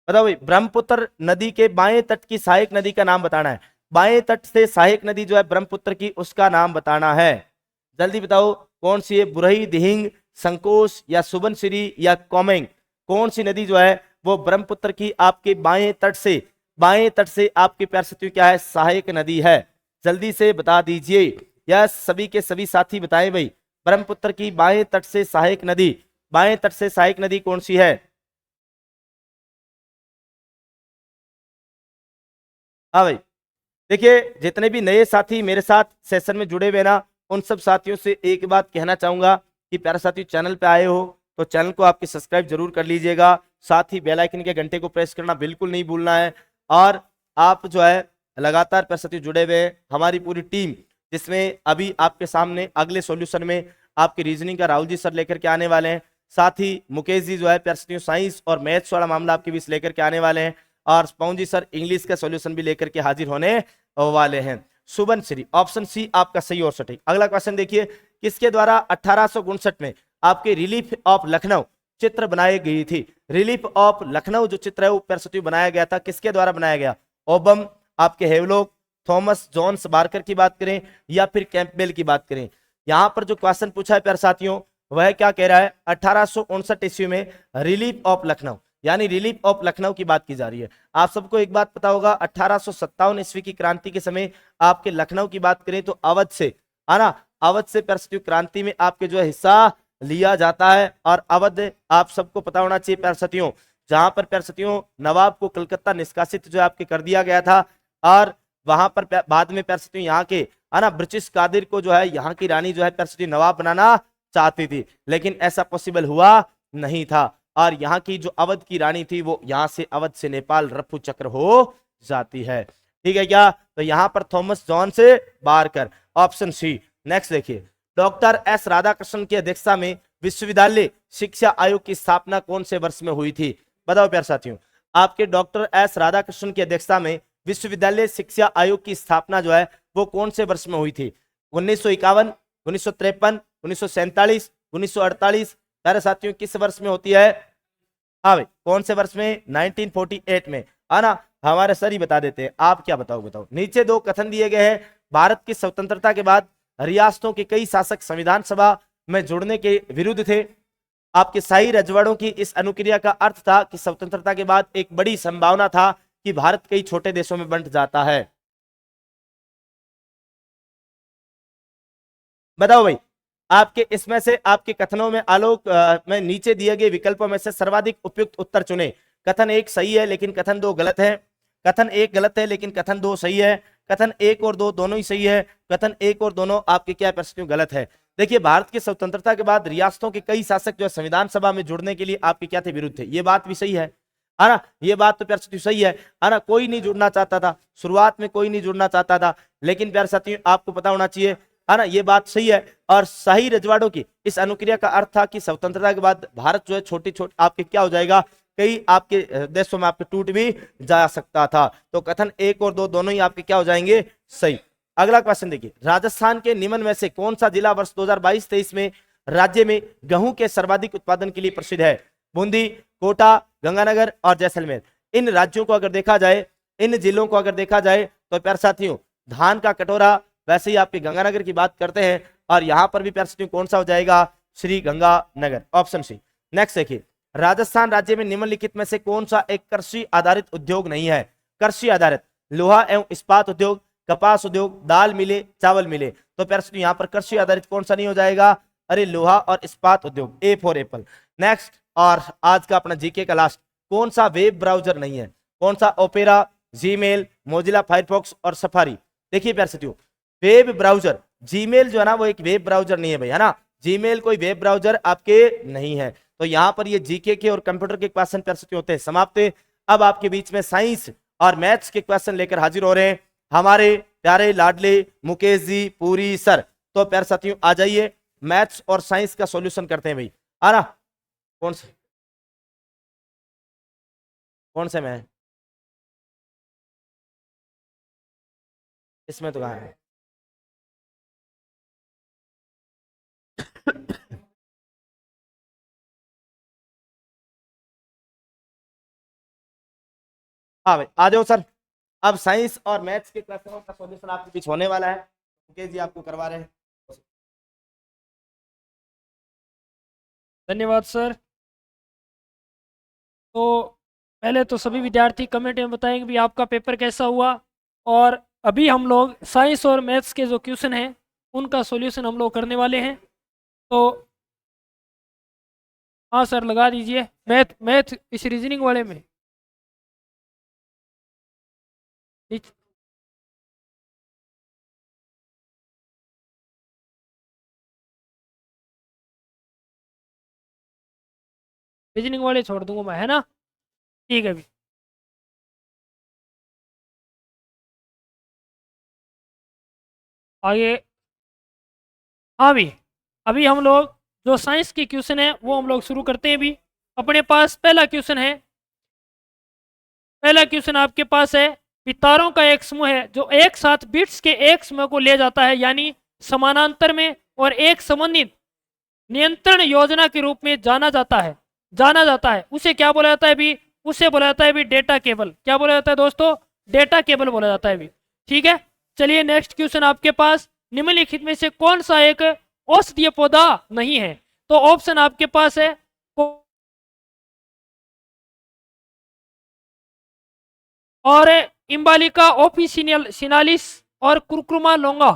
बताओ भाई, ब्रह्मपुत्र नदी के बाएं तट की सहायक नदी का नाम बताना है। बाएं तट से सहायक नदी जो है ब्रह्मपुत्र की, उसका नाम बताना है। जल्दी बताओ कौन सी है? बुरही, दिहिंग, संकोश या सुबनसिरी या कोमेंग? कौन सी नदी जो है वो ब्रह्मपुत्र की आपके बाएं तट से आपके प्यारे साथियों क्या है? सहायक नदी है। जल्दी से बता दीजिए, यह सभी के सभी साथी बताएं भाई, ब्रह्मपुत्र की बाएं तट से सहायक नदी कौन सी है? हाँ भाई, देखिए जितने भी नए साथी मेरे साथ सेशन में जुड़े हुए ना, उन सब साथियों से एक बात कहना चाहूंगा कि प्यारे साथियों चैनल पे आए हो तो चैनल को आपके सब्सक्राइब जरूर कर लीजिएगा, साथ ही बेल आइकन के घंटे को प्रेस करना बिल्कुल नहीं भूलना है। और आप जो है लगातार प्यारे साथियों जुड़े हुए हैं। हमारी पूरी टीम, जिसमें अभी आपके सामने अगले सॉल्यूशन में आपकी रीजनिंग का राहुल जी सर लेकर के आने वाले हैं, साथ ही मुकेश जी जो है प्यारे साथियों साइंस और मैथ्स वाला मामला आपके बीच लेकर के आने वाले हैं, और पवन जी सर इंग्लिश का सॉल्यूशन भी लेकर के हाजिर होने वाले हैं। सुबन श्री, ऑप्शन सी आपका सही और सटीक। अगला क्वेश्चन देखिए, किसके द्वारा 1859 में आपके रिलीफ ऑफ लखनऊ चित्र बनाई गई थी? रिलीफ ऑफ लखनऊ जो चित्र है वो प्यारे साथियों बनाया गया था, किसके द्वारा बनाया गया? ओबम, आपके हेवलॉक, थॉमस जॉन्स बार्कर की बात करें या फिर कैंपबेल की बात करें। यहां पर जो क्वेश्चन पूछा है प्यारे साथियों वह क्या कह रहा है? 1859 ईस्वी में रिलीफ ऑफ लखनऊ, यानी रिलीफ ऑफ लखनऊ की बात की जा रही है। आप सबको एक बात पता होगा, 1857 ईस्वी की क्रांति के समय आपके लखनऊ की बात करें तो अवध से, है ना, अवध से प्यारे साथियों क्रांति में आपके जो है हिस्सा लिया जाता है। और अवध आप सबको पता होना चाहिए प्यारे साथियों, जहां पर प्यारे साथियों नवाब को कलकत्ता निष्कासित जो है आपके कर दिया गया था, और वहां पर बाद में प्यारे साथियों यहाँ के, है ना, ब्रिटिश कादिर को जो है यहाँ की रानी जो है प्यारे साथियों नवाब बनाना चाहती थी, लेकिन ऐसा पॉसिबल हुआ नहीं था। और यहाँ की जो अवध की रानी थी वो यहाँ से अवध से नेपाल रफू चक्र हो जाती है। ठीक है क्या? तो यहाँ पर थॉमस जॉन से बारकर, ऑप्शन सी। नेक्स्ट देखिए, डॉक्टर एस राधाकृष्णन की अध्यक्षता में विश्वविद्यालय शिक्षा आयोग की स्थापना कौन से वर्ष में हुई थी? बताओ प्यारे साथियों, आपके डॉक्टर एस राधाकृष्णन की अध्यक्षता में विश्वविद्यालय शिक्षा आयोग की स्थापना जो है वो कौन से वर्ष में हुई थी? 1951, 1953, 1947, 1948? प्यारे साथियों किस वर्ष में होती है? हाँ भाई, कौन से वर्ष में? 1948 में, है ना। हमारे सर ही बता देते हैं, आप क्या बताओ? बताओ। नीचे दो कथन दिए गए हैं। भारत की स्वतंत्रता के बाद रियासतों के कई शासक संविधान सभा में जुड़ने के विरुद्ध थे। आपके शाही रजवाड़ों की इस अनुक्रिया का अर्थ था कि स्वतंत्रता के बाद एक बड़ी संभावना था कि भारत कई छोटे देशों में बंट जाता है। बताओ भाई, आपके इसमें से आपके कथनों में आलोक में नीचे दिए गए विकल्पों में से सर्वाधिक उपयुक्त उत्तर चुने। कथन एक सही है लेकिन कथन दो गलत है। कथन एक गलत है लेकिन कथन दो सही है। कथन एक और दो दोनों ही सही है। कथन एक और दोनों आपके क्या प्रश्न गलत है। देखिए, भारत की स्वतंत्रता के बाद रियासतों के कई शासक जो है संविधान सभा में जुड़ने के लिए आपके क्या थे? विरुद्ध थे। ये बात भी सही है ना, ये बात तो प्यारे साथियों सही है ना। कोई नहीं जुड़ना चाहता था, शुरुआत में कोई नहीं जुड़ना चाहता था, लेकिन प्यारे साथियों आपको पता होना चाहिए, है ना, ये बात सही है। और शाही रजवाड़ों की इस अनुक्रिया का अर्थ था कि स्वतंत्रता के बाद भारत जो है छोटी छोटी आपके क्या हो जाएगा, कई आपके देशों में आपके टूट भी जा सकता था। तो कथन एक और दो दोनों ही आपके क्या हो जाएंगे? सही। अगला क्वेश्चन देखिए, राजस्थान के निम्न में से कौन सा जिला वर्ष 2022-23 में राज्य में गेहूं के सर्वाधिक उत्पादन के लिए प्रसिद्ध है? बूंदी, कोटा, गंगानगर और जैसलमेर। इन राज्यों को अगर देखा जाए, इन जिलों को अगर देखा जाए तो प्यारे साथियों धान का कटोरा, वैसे ही आपके गंगानगर की बात करते हैं, और यहां पर भी प्यारे साथियों कौन सा हो जाएगा? Shri Ganganagar, option C. Next देखिए, राजस्थान राज्य में निम्नलिखित में से कौन सा एक कृषि आधारित उद्योग नहीं है? कृषि आधारित, लोहा एवं इस्पात उद्योग, कपास उद्योग, दाल मिले, चावल मिले। तो प्यारे साथियों यहाँ पर कृषि आधारित कौन सा नहीं हो जाएगा? अरे लोहा और इस्पात उद्योग, ए फॉर एप्पल। नेक्स्ट, और आज का अपना जीके का लास्ट, कौन सा वेब ब्राउजर नहीं है? कौन सा? ओपेरा, जीमेल, मोजिला फायरफॉक्स और सफारी। देखिए प्यारे साथियों, वेब ब्राउजर, जीमेल जो है ना वो एक वेब ब्राउजर नहीं है भाई, है ना। जीमेल कोई वेब ब्राउजर आपके नहीं है। तो यहाँ पर ये जीके के और कंप्यूटर के क्वेश्चन प्यारे साथियों होते हैं समाप्त। अब आपके बीच में साइंस और मैथ्स के क्वेश्चन लेकर हाजिर हो रहे हैं हमारे प्यारे लाडले मुकेश जी पुरी सर। तो प्यारे साथियों आ जाइए, मैथ्स और साइंस का सॉल्यूशन करते हैं भाई, आ ना। कौन से कौन से में? इसमें तो कहा है। हाँ भाई आ जाओ सर। अब साइंस और मैथ्स के क्वेश्चनों का सॉल्यूशन आपके बीच होने वाला है, मुकेश जी आपको करवा रहे हैं। धन्यवाद सर। तो पहले तो सभी विद्यार्थी कमेंट में बताएंगे भी आपका पेपर कैसा हुआ। और अभी हम लोग साइंस और मैथ्स के जो क्वेश्चन हैं उनका सॉल्यूशन हम लोग करने वाले हैं। तो हाँ सर लगा दीजिए। मैथ मैथ इस रीजनिंग वाले में रीजनिंग वाले छोड़ दूंगा मैं, है ना। ठीक है अभी। आगे। हाँ भी, अभी हम लोग जो साइंस की क्वेश्चन है वो हम लोग शुरू करते हैं। अभी अपने पास पहला क्वेश्चन है। पहला क्वेश्चन आपके पास है कि तारों का एक समूह है जो एक साथ बिट्स के एक समूह को ले जाता है, यानी समानांतर में, और एक समन्वित नियंत्रण योजना के रूप में जाना जाता है। उसे क्या बोला जाता है अभी? उसे बोला जाता है अभी डेटा केबल। क्या बोला जाता है दोस्तों? डेटा केबल बोला जाता है अभी। ठीक है, चलिए नेक्स्ट क्वेश्चन आपके पास, निम्नलिखित में से कौन सा एक औषधीय पौधा नहीं है? तो ऑप्शन आपके पास है और इम्बालिका ऑफिसिनालिस और कुर्कुमा लोंगा।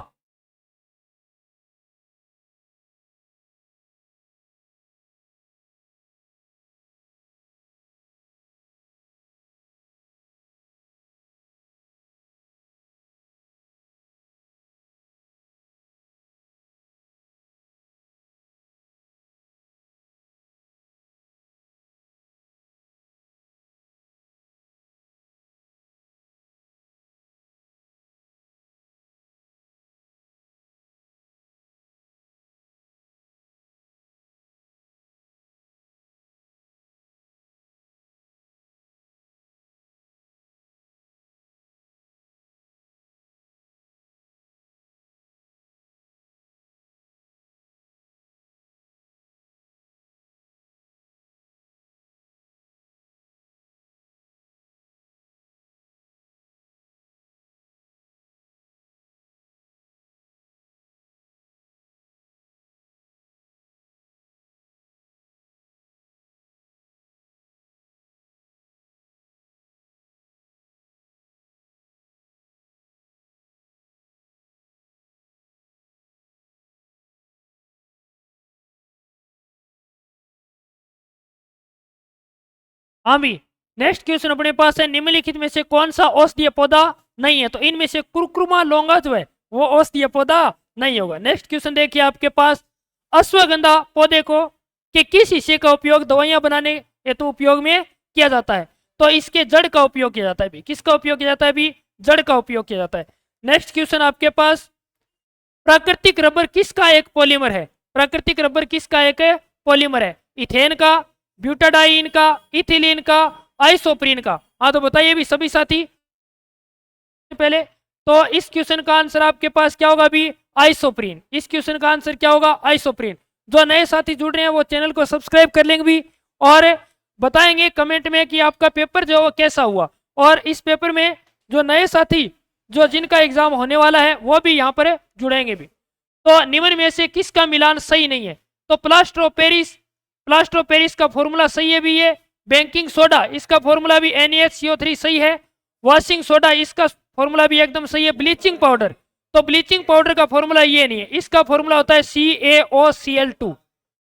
हाँ भी, नेक्स्ट क्वेश्चन अपने पास है, निम्नलिखित में से कौन सा औषधीय पौधा नहीं है? तो इनमें से कुर्कुमा लोंगा जो है वो औषधीय पौधा नहीं होगा। नेक्स्ट क्वेश्चन देखिए आपके पास, अश्वगंधा पौधे को के किस हिस्से का उपयोग दवाइयां बनाने हेतु उपयोग में किया जाता है? तो इसके जड़ का उपयोग किया जाता है भी। किसका उपयोग किया जाता है भी? जड़ का उपयोग किया जाता है। नेक्स्ट क्वेश्चन आपके पास, प्राकृतिक रबर किसका एक पॉलीमर है? प्राकृतिक रबर किसका एक पॉलीमर है? इथेन का, ब्यूटाडाइन का, इथिलीन का, आइसोप्रीन का? हाँ तो बताइए भी सभी साथी पहले। तो इस क्वेश्चन का आंसर आपके पास क्या होगा अभी? आइसोप्रीन। इस क्वेश्चन का आंसर क्या होगा? आइसोप्रीन। जो नए साथी जुड़ रहे हैं वो चैनल को सब्सक्राइब कर लेंगे भी, और बताएंगे कमेंट में कि आपका पेपर जो है वो कैसा हुआ। और इस पेपर में जो नए साथी जो जिनका एग्जाम होने वाला है वो भी यहाँ पर जुड़ेंगे भी। तो निम्न में से किसका मिलान सही नहीं है? तो plaster of Paris, plaster of Paris का फॉर्मूला सही है भी ये। बेकिंग सोडा, इसका फॉर्मूला भी NaCO3 सही है। वॉशिंग सोडा, इसका फॉर्मूला भी एकदम सही है। ब्लीचिंग पाउडर, तो ब्लीचिंग पाउडर का फॉर्मूला ये नहीं है, इसका फॉर्मूला होता है CaOCl2।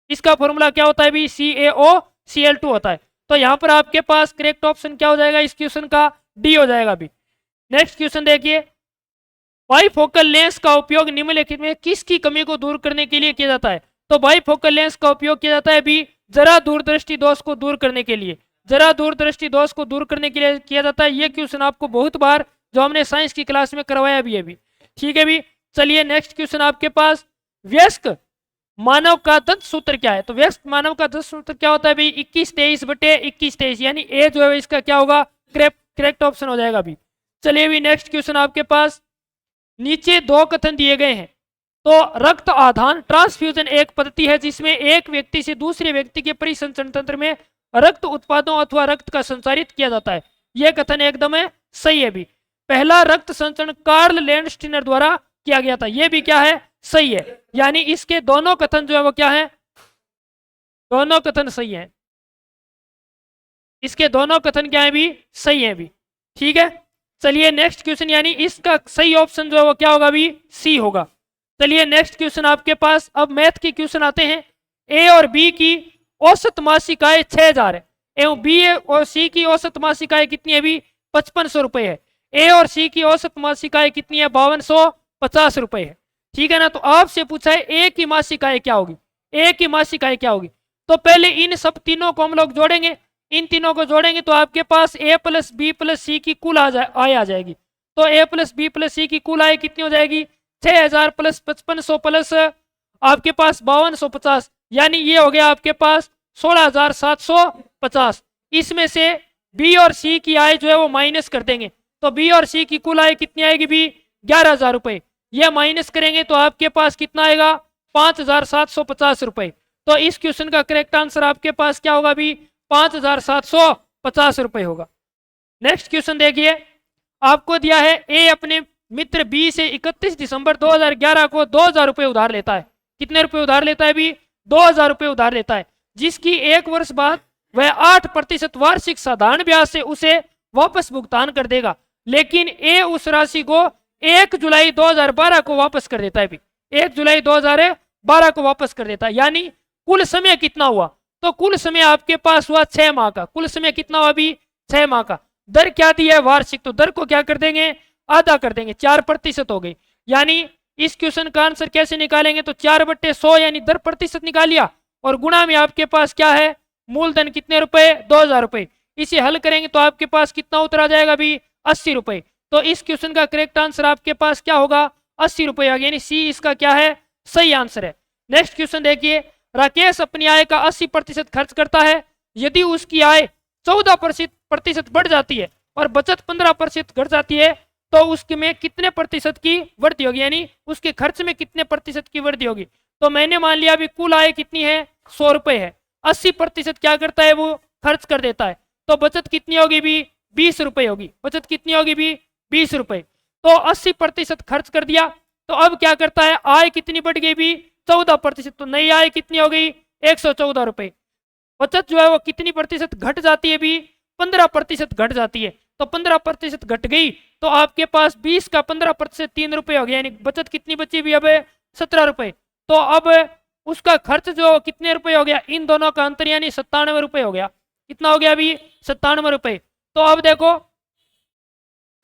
इसका फॉर्मूला क्या होता है भी? CaOCl2 होता है। तो यहाँ पर आपके पास करेक्ट ऑप्शन क्या हो जाएगा इस क्वेश्चन का? डी हो जाएगा भी। नेक्स्ट क्वेश्चन देखिए, बाइफोकल लेंस का उपयोग निम्नलिखित में किसकी कमी को दूर करने के लिए किया जाता है? तो बाइफोकल लेंस का उपयोग किया जाता है भी जरा दूरदृष्टि दोष को दूर करने के लिए। जरा दूरदृष्टि दोष को दूर करने के लिए किया जाता है। ये क्वेश्चन आपको बहुत बार जो हमने साइंस की क्लास में करवाया भी है भी। ठीक है भी, चलिए नेक्स्ट क्वेश्चन आपके पास, व्यस्क मानव का दंत सूत्र क्या है? तो व्यस्क मानव का दंत सूत्र क्या होता है भाई? 21-23/21-23, यानी ए जो है इसका क्या होगा? करेक्ट ऑप्शन हो जाएगा भी। चलिए भी नेक्स्ट क्वेश्चन आपके पास, नीचे दो कथन दिए गए हैं। तो रक्त आधान ट्रांसफ्यूजन एक पद्धति है जिसमें एक व्यक्ति से दूसरे व्यक्ति के परिसंचरण तंत्र में रक्त उत्पादों अथवा रक्त का संचारित किया जाता है। यह कथन एकदम है सही है भी। पहला रक्त संचरण कार्ल लैंडस्टीनर द्वारा किया गया था, यह भी क्या है? सही है। यानी इसके दोनों कथन जो है वो क्या है? दोनों कथन सही है। इसके दोनों कथन क्या है भी? सही है भी। ठीक है, चलिए नेक्स्ट क्वेश्चन, यानी इसका सही ऑप्शन जो है वो क्या होगा भी? सी होगा। चलिए नेक्स्ट क्वेश्चन आपके पास, अब मैथ के क्वेश्चन आते हैं। ए और बी की औसत मासिक आय 6000 है एवं बी और सी की औसत मासिक आय कितनी है भी? 5500 रुपए है। ए और सी की औसत मासिक आय कितनी है? 5250 रुपए है। ठीक है ना, तो आपसे पूछा है ए की मासिक आय क्या होगी? ए की मासिक आय क्या होगी? तो पहले इन सब तीनों को हम लोग जोड़ेंगे। इन तीनों को जोड़ेंगे तो आपके पास ए प्लस बी प्लस सी की कुल आय आ जाएगी। तो ए प्लस बी प्लस सी की कुल आय कितनी हो जाएगी? 6000 प्लस 5500 प्लस आपके पास 5250, यानी ये हो गया आपके पास 16750। इसमें से बी और सी की आय जो है वो माइनस कर देंगे, तो बी और सी की कुल आय कितनी आएगी भी 11000 रुपए। ये माइनस करेंगे तो आपके पास कितना आएगा 5750 रुपए। तो इस क्वेश्चन का करेक्ट आंसर आपके पास क्या होगा भी 5750 रुपए होगा। नेक्स्ट क्वेश्चन देखिए, आपको दिया है ए अपने मित्र बी से 31 दिसंबर 2011 को 2000 रुपए उधार लेता है। कितने रुपए उधार लेता है भी 2000 रुपए उधार लेता है, जिसकी एक वर्ष बाद वह 8% वार्षिक साधारण ब्याज से उसे वापस भुगतान कर देगा, लेकिन ए उस राशि को 1 जुलाई 2012 को वापस कर देता है भी 1 जुलाई 2012 को वापस कर देता है। यानी कुल समय कितना हुआ, तो कुल समय आपके पास हुआ 6 माह का। कुल समय कितना हुआ भी 6 माह का। दर क्या दी है वार्षिक, तो दर को क्या कर देंगे आधा कर देंगे, 4% हो गई। यानी इस क्वेश्चन का आंसर कैसे निकालेंगे, तो 4/100 यानी दर प्रतिशत निकाल लिया, और गुणा में आपके पास क्या है मूलधन कितने रुपए 2000 रुपए। इसे हल करेंगे तो आपके पास कितना उत्तर आ जाएगा भी 80 रुपए। तो इस क्वेश्चन का करेक्ट आंसर आपके पास क्या होगा 80 रुपए आ गया, यानी सी इसका क्या है सही आंसर है। नेक्स्ट क्वेश्चन देखिए, राकेश अपनी आय का 80% खर्च करता है। यदि उसकी आय 14% बढ़ जाती है और बचत 15% घट जाती है, तो उसके में कितने प्रतिशत की वृद्धि होगी, यानी उसके खर्च में कितने प्रतिशत की वृद्धि होगी। तो मैंने मान लिया अभी कुल आय कितनी है 100 रुपए है, 80% क्या करता है वो खर्च कर देता है, तो बचत कितनी होगी भी 20 रुपए होगी। बचत कितनी होगी भी 20 रुपए। तो 80% खर्च कर दिया, तो अब क्या करता है आय कितनी बढ़ गई भी 14%, तो नई आय कितनी हो गई 114 रुपए। बचत जो है वो कितनी प्रतिशत घट जाती है भी 15% घट जाती है, तो 15% घट गई, तो आपके पास 20 का 15% 3 रुपए हो गया, यानी बचत कितनी बची भी अब 17 रुपए। तो अब उसका खर्च जो कितने रुपए हो गया, इन दोनों का अंतर यानी 97 रुपए हो गया। कितना हो गया अभी 97 रुपए। तो अब देखो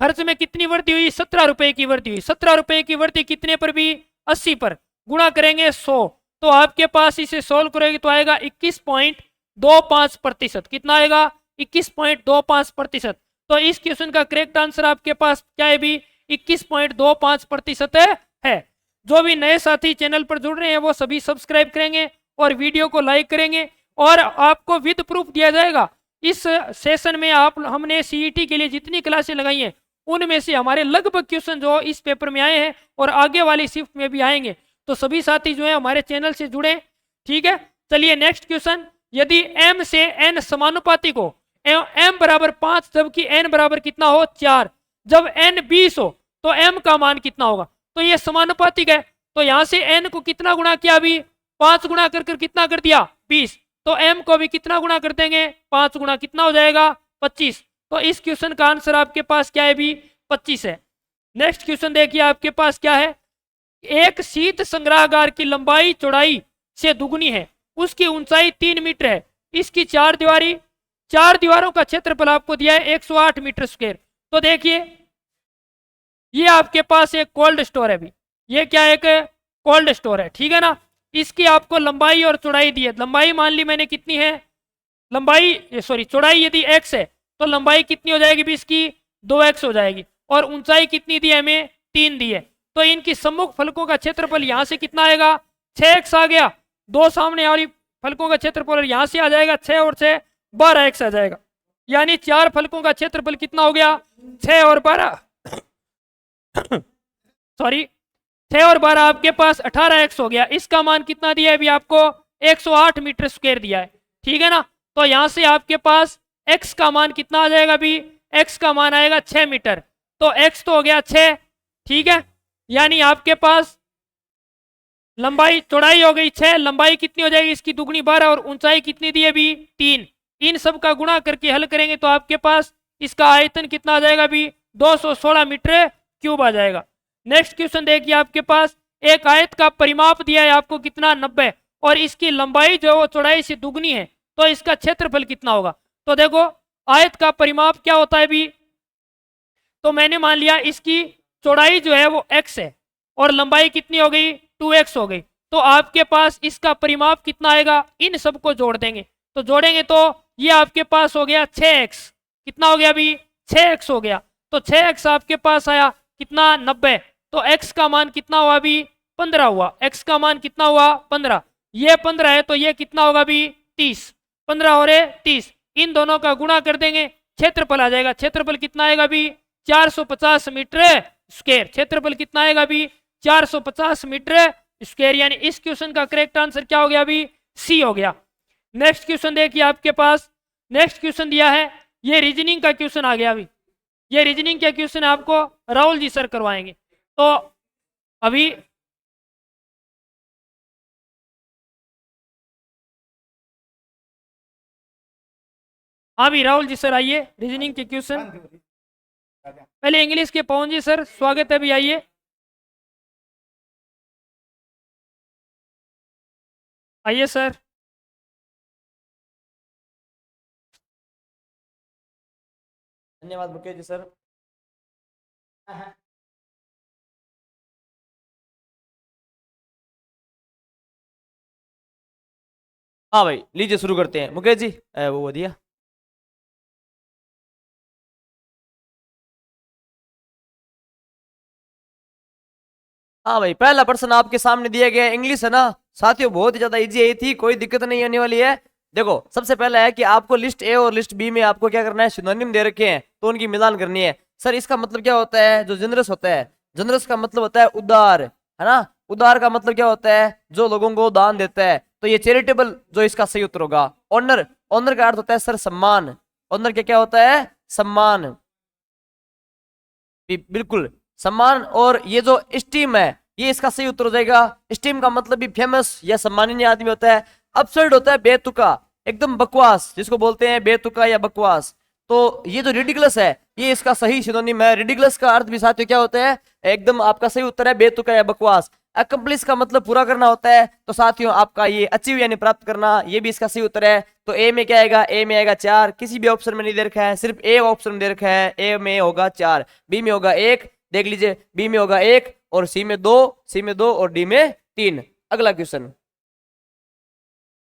खर्च में कितनी वृद्धि हुई 17 रुपए की वृद्धि हुई। 17 रुपए की वृद्धि कितने पर भी 80 पर, गुणा करेंगे 100, तो आपके पास इसे सोल्व करेंगे तो आएगा 21.25%। कितना आएगा 21.25%। तो इस क्वेश्चन का करेक्ट आंसर आपके पास क्या है भी 21.25% है। जो भी नए साथी चैनल पर जुड़ रहे हैं वो सभी सब्सक्राइब करेंगे और वीडियो को लाइक करेंगे, और आपको विद प्रूफ दिया जाएगा। इस सेशन में हमने सीईटी के लिए जितनी क्लासें लगाई हैं उनमें से हमारे लगभग क्वेश्चन जो इस पेपर में आए हैं और आगे वाली शिफ्ट में भी आएंगे, तो सभी साथी जो है हमारे चैनल से जुड़े। ठीक है, चलिए नेक्स्ट क्वेश्चन, यदि m से n समानुपाती को m बराबर 5 जबकि n बराबर कितना हो 4, जब n 20 हो तो m का मान कितना होगा। तो ये समानुपातिक है, तो यहां से n को कितना गुणा किया अभी 5 गुणा कर कितना कर दिया 20, तो m को भी कितना गुणा कर देंगे 5 गुणा, कितना हो जाएगा 25। तो इस क्वेश्चन का आंसर आपके पास क्या है भी 25 है। नेक्स्ट क्वेश्चन देखिए आपके पास क्या है, एक शीत संग्रहागार की लंबाई चौड़ाई से दुगनी है, उसकी ऊंचाई 3 मीटर है, इसकी 4 दीवारों का क्षेत्रफल आपको दिया है 108 मीटर स्क्वायर। तो देखिए ये आपके पास एक कोल्ड स्टोर है भी, ये क्या एक कोल्ड स्टोर है, ठीक है ना। इसकी आपको लंबाई और चौड़ाई दी है। लंबाई मान ली मैंने कितनी है, चौड़ाई यदि x है तो लंबाई कितनी हो जाएगी भी इसकी 2x हो जाएगी, और ऊंचाई कितनी दी है हमें 3 दी है। तो इनकी सम्मुख फलकों का क्षेत्रफल यहां से कितना आएगा 6x आ गया, दो सामने वाली फलकों का क्षेत्रफल यहां से आ जाएगा 6 और 6 12x आ जाएगा, यानी 4 फलकों का क्षेत्रफल कितना हो गया 6 और 12 6 और 12 आपके पास 18x हो गया। इसका मान कितना दिया है अभी आपको 108 मीटर स्क्वायर दिया है, ठीक है ना। तो यहां से आपके पास x का मान कितना आ जाएगा अभी, x का मान आएगा 6 मीटर, तो x तो हो गया 6, ठीक है। यानी आपके पास लंबाई चौड़ाई हो गई 6, लंबाई कितनी हो जाएगी इसकी दुगनी 12, और ऊंचाई कितनी दी है अभी 3। इन सब का गुणा करके हल करेंगे तो आपके पास इसका आयतन कितना आ जाएगा अभी 216 मीटर क्यूब आ जाएगा। नेक्स्ट क्वेश्चन देखिए आपके पास, एक आयत का परिमाप दिया है आपको कितना 90, और इसकी लंबाई जो है वो चौड़ाई से दुगनी है, तो इसका क्षेत्रफल कितना होगा। तो देखो आयत का परिमाप क्या होता है भी, तो मैंने मान लिया इसकी चौड़ाई जो है वो x है और लंबाई कितनी हो गई 2x हो गई, तो आपके पास इसका परिमाप कितना आएगा, इन सबको जोड़ देंगे, तो जोड़ेंगे तो ये आपके पास हो गया 6x, कितना हो गया अभी 6x हो गया, तो 6x आपके पास आया कितना 90, तो x का मान कितना हुआ अभी 15 हुआ, x का मान कितना हुआ 15, ये 15 है तो ये कितना होगा अभी 30, 15 और 30, इन दोनों का गुणा कर देंगे, क्षेत्रफल आ जाएगा, क्षेत्रफल कितना आएगा अभी 450 मीटर स्क्वायर, क्षेत्रफल कितना आएगा अभी 450 मीटर स्क्वायर, यानी इस क्वेश्चन का करेक्ट आंसर क्या हो गया अभी सी हो गया। नेक्स्ट क्वेश्चन देखिए आपके पास, नेक्स्ट क्वेश्चन दिया है, ये रीजनिंग का क्वेश्चन आ गया अभी, ये रीजनिंग का क्वेश्चन आपको राहुल जी सर करवाएंगे। तो अभी हाँ भी राहुल जी सर आइए, रीजनिंग के क्वेश्चन पहले इंग्लिश के पवन जी सर स्वागत है, भी आइए। आइए सर। धन्यवाद मुकेश जी सर। हाँ भाई लीजिए शुरू करते हैं मुकेश जी, वो दिया। हाँ भाई पहला प्रश्न आपके सामने दिया गया है, इंग्लिश है ना साथियों, बहुत ही ज्यादा इजी है थी, कोई दिक्कत नहीं होने वाली है। देखो सबसे पहला है कि आपको लिस्ट ए और लिस्ट बी में आपको क्या करना है, सिनोनिम दे रखे हैं तो उनकी मिलान करनी है। सर इसका मतलब क्या होता है, जो जनरस होता है, जनरस का मतलब होता है उदार, है ना, उदार का मतलब क्या होता है, जो लोगों को दान देता है, तो ये चैरिटेबल जो इसका सही उत्तर होगा। ऑनर, ऑनर का अर्थ होता है सर सम्मान, ऑनर क्या होता है सम्मान, बिल्कुल सम्मान। और ये जो स्टीम है ये इसका सही उत्तर हो जाएगा, स्टीम का मतलब भी फेमस या सम्माननीय आदमी होता है। अपसर्ड होता है बेतुका, एकदम बकवास, जिसको बोलते हैं बेतुका या बकवास। तो ये जो रिडिकुलस है ये इसका सही सिनोनिम है। रिडिकुलस का अर्थ भी साथियों क्या होता है, एकदम आपका सही उत्तर है बेतुका या बकवास। अकम्प्लिश का मतलब पूरा करना होता है, तो साथियों आपका ये अचीव यानी प्राप्त करना, ये भी इसका सही उत्तर है। तो ए में क्या आएगा, ए में आएगा 4, किसी भी ऑप्शन में नहीं दे रखा है, सिर्फ ए ऑप्शन में दे रखा है, ए में होगा 4, बी में होगा 1, देख लीजिए बी में होगा 1 और सी में 2, सी में 2 और डी में 3। अगला क्वेश्चन,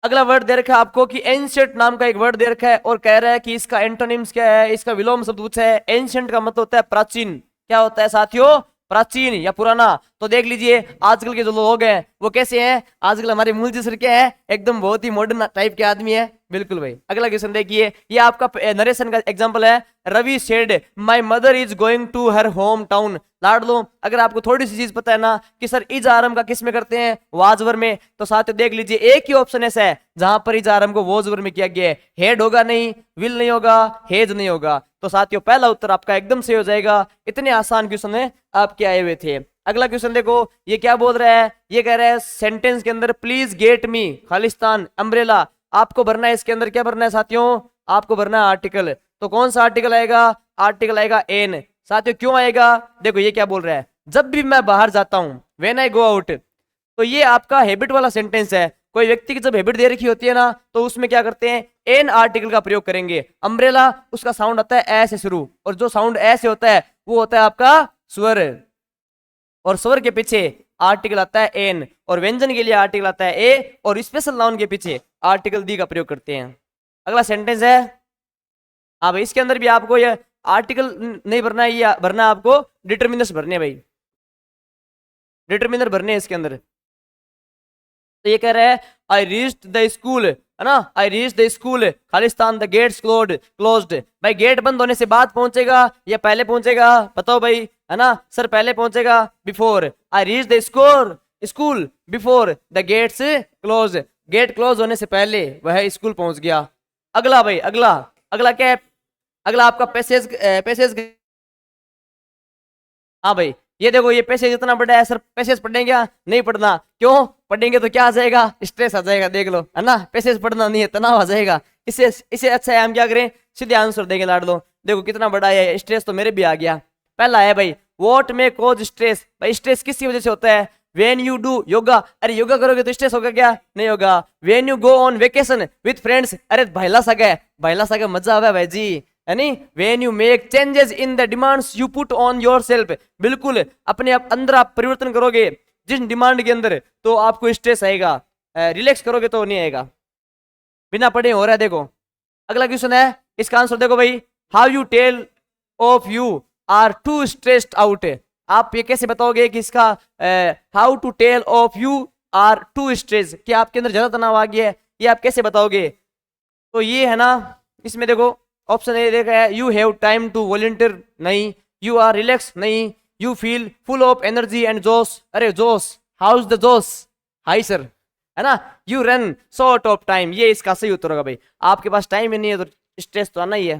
अगला वर्ड दे रखा है आपको कि एंशिएंट नाम का एक वर्ड दे रखा है और कह रहा है कि इसका एंटोनिम्स क्या है, इसका विलोम शब्द पूछा है। एंशिएंट का मतलब होता है प्राचीन, क्या होता है साथियों, प्राचीन या पुराना। तो देख लीजिए आजकल के जो लोग हैं वो कैसे हैं, आजकल हमारे मूल जी सर क्या है, एकदम बहुत ही मॉडर्न टाइप के आदमी है, बिल्कुल भाई। अगला क्वेश्चन देखिए, ये आपका नरेशन का एग्जांपल है। Ravi said my mother is going to her hometown. लाड लो, अगर आपको थोड़ी सी चीज पता है ना कि सर इज आरम का किस में करते हैं, वाजवर में, तो साथ देख लीजिए एक ही ऑप्शन ऐसा है जहां पर इज आरम को वाजवर में किया गया है। हेड होगा नहीं, विल नहीं होगा, हेज नहीं होगा, तो साथियों पहला उत्तर आपका एकदम सही हो जाएगा। इतने आसान क्वेश्चन है आपके आए हुए थे। अगला क्वेश्चन देखो, ये क्या बोल रहा है, ये कह रहा है सेंटेंस के अंदर please get me Khalistan umbrella. आपको भरना है इसके अंदर, क्या भरना है साथियों, आपको भरना है आर्टिकल। तो कौन सा आर्टिकल आएगा, आर्टिकल आएगा एन। साथियों क्यों आएगा, देखो ये क्या बोल रहा है, जब भी मैं बाहर जाता हूं, व्हेन आई गो आउट, तो ये आपका हैबिट वाला सेंटेंस है। कोई व्यक्ति की जब हैबिट दे रखी होती है ना तो उसमें क्या करते हैं, एन आर्टिकल का प्रयोग करेंगे। अम्ब्रेला उसका साउंड आता है ए से शुरू, और जो साउंड ए से होता है वो होता है आपका स्वर, और स्वर के पीछे आर्टिकल आता है एन, और व्यंजन के लिए आर्टिकल आता है ए, और स्पेशल नाउन के पीछे आर्टिकल दी का प्रयोग करते हैं। अगला सेंटेंस है, हाँ भाई इसके अंदर भी आपको ये आर्टिकल नहीं भरना है, ये भरना है आपको डिटर्मिनर्स भरने हैं भाई, डिटर्मिनर भरने हैं इसके अंदर। तो ये कह रहा है आई रीच्ड द स्कूल, है ना, आई reach the school Khalistan the gates closed. भाई गेट बंद होने से बाद पहुंचेगा या पहले पहुंचेगा, बताओ भाई, है ना सर पहले पहुंचेगा, before. I reach the school before the gates close, gate close होने से पहले वह स्कूल पहुंच गया। अगला भाई, अगला अगला क्या है, अगला आपका पैसेज। हाँ भाई ये देखो ये पैसेज इतना बड़ा है, सर पैसेज पढ़ेंगे क्या, नहीं पढ़ना, क्यों, पढ़ेंगे तो क्या आ जाएगा, स्ट्रेस आ जाएगा, देख लो, है ना, पैसेज पढ़ना नहीं है, तनाव आ जाएगा। इसे अच्छा है हम क्या करें, सीधे आंसर देंगे लाड लो। देखो कितना बड़ा है, स्ट्रेस तो मेरे भी आ गया। पहला है भाई व्हाट में कॉज स्ट्रेस, भाई स्ट्रेस किसकी वजह से होता है, व्हेन यू डू योगा, अरे योगा करोगे तो स्ट्रेस होगा क्या, नहीं होगा। When you go on vacation with friends, अरे भाईला सगा मजा आवे भाई जी, यानी when you make changes in the demands you put on yourself, बिल्कुल अपने आप अंदर आप परिवर्तन करोगे जिस डिमांड के अंदर, तो आपको स्ट्रेस आएगा, रिलैक्स करोगे तो नहीं आएगा, बिना पढ़े हो रहा है। देखो अगला क्वेश्चन है, इसका आंसर देखो भाई, how you tell of you are too stressed out, आप ये कैसे बताओगे कि इसका how to tell of you are too stress, कि आपके अंदर ज्यादा तनाव आ गया है, ये आप कैसे बताओगे? तो ये है ना, इसमें देखो ऑप्शन ए देखा है, you have time to volunteer, नहीं। यू आर रिलैक्स, नहीं। You feel full of energy and जोश, अरे जोश, हाउ इज द जोश, हाई सर, है ना। You run short of time, ये इसका सही उत्तर होगा भाई। आपके पास टाइम ही नहीं है तो स्ट्रेस तो आना ही है।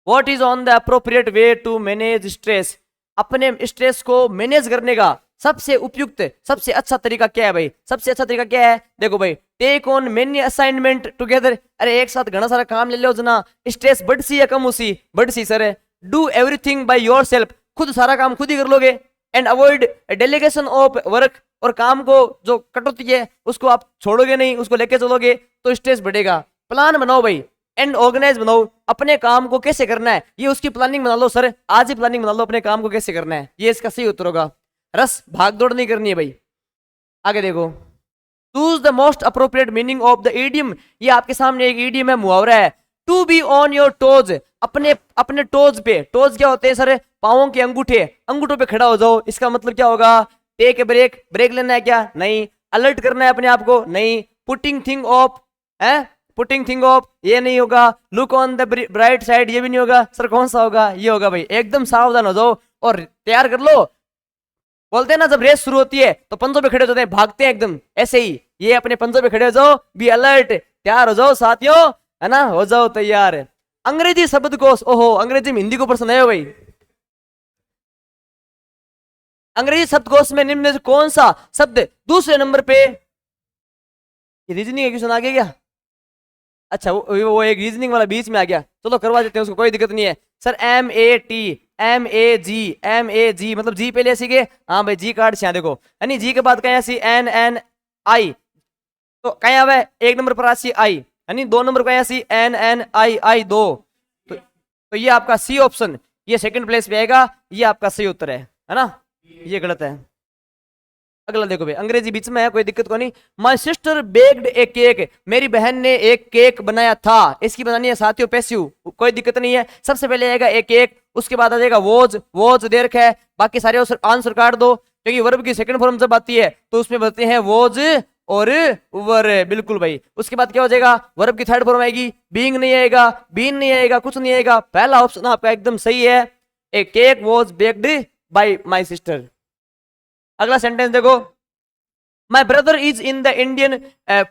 What is on the appropriate way to manage stress, अपने स्ट्रेस को मैनेज करने का सबसे उपयुक्त, सबसे अच्छा तरीका क्या है भाई? सबसे अच्छा तरीका क्या है? देखो भाई, take on many assignment together, अरे एक साथ घना सारा काम ले लो जना। स्ट्रेस बढ़ सी या कम उसी? बढ़ सी सर है। डू एवरीथिंग बाय योरसेल्फ, खुद सारा काम खुद ही कर लोगे। And avoid delegation of work, और काम को जो कटौती है उसको आप छोड़ोगे नहीं, उसको लेके चलोगे तो स्ट्रेस बढ़ेगा। प्लान बनाओ भाई, एंड ऑर्गेनाइज बनाओ, अपने काम को कैसे करना है ये उसकी प्लानिंग बना लो सर, आज ही प्लानिंग बना लो अपने काम को कैसे करना है, ये इसका सही उत्तर होगा। रस भाग दौड़ नहीं करनी है भाई। आगे देखो, choose the most appropriate meaning of the idiom, ये आपके सामने एक इडियम है, मुहावरा है। To be on your toes, अपने अपने टोज पे, टोज क्या होते हैं सर? पाँवों के अंगूठे, अंगूठों पे खड़ा हो जाओ, इसका मतलब क्या होगा? टेक ए ब्रेक, ब्रेक लेना है क्या? नहीं। अलर्ट करना है अपने आप को? नहीं। पुटिंग थिंग ऑफ है, पुटिंग थिंग ऑफ ये नहीं होगा। Look on the bright side ये भी नहीं होगा सर, कौन सा होगा? ये होगा भाई। एकदम सावधान हो जाओ और तैयार कर लो। बोलते हैं ना जब रेस शुरू होती है तो पंजों पे खड़े हो जाते हैं, भागते हैं एकदम, ऐसे ही ये अपने पंजों पे खड़े हो जाओ, बी अलर्ट, तैयार हो जाओ साथियों, है ना, हो जाओ तैयार। अंग्रेजी शब्दकोश, ओहो अंग्रेजी में हिंदी को प्रश्न है भाई। अंग्रेजी शब्दकोश में निम्न में से कौन सा शब्द दूसरे नंबर पे, रीजनिंग का क्वेश्चन आ गया क्या? अच्छा वो एक रीजनिंग वाला बीच में आ गया, चलो करवा देते हैं उसको, कोई दिक्कत नहीं है सर। MAT मतलब जी पहले सीखे, हाँ भाई जी कार्ड से देखो, यानी जी के बाद कहीं NNI, तो कहीं आवे एक नंबर पर आसी आई, यानी दो नंबर कहीं आसी NNI 2, तो ये आपका सी ऑप्शन, ये सेकंड प्लेस पे आएगा, ये आपका सही उत्तर है ना, ये गलत है। अगला देखो भाई, अंग्रेजी बीच में है, कोई दिक्कत को नहीं। My sister baked A cake, मेरी बहन ने एक केक बनाया था, इसकी बनानी है साथियों पैसिव, कोई दिक्कत नहीं है। सबसे पहले आएगा एक केक, उसके बाद आ जाएगा वोज दे रखा है, बाकी सारे आंसर काट दो, क्योंकि वर्ब की सेकंड फॉर्म जब आती है तो उसमें बनते हैं वोज और वर, बिल्कुल भाई। उसके बाद क्या हो जाएगा? वर्ब की थर्ड फॉर्म आएगी, बीइंग नहीं आएगा, बीन नहीं आएगा, कुछ नहीं आएगा। पहला ऑप्शन आपका एकदम सही है, a cake was baked by my sister. अगला सेंटेंस देखो, my brother is in the Indian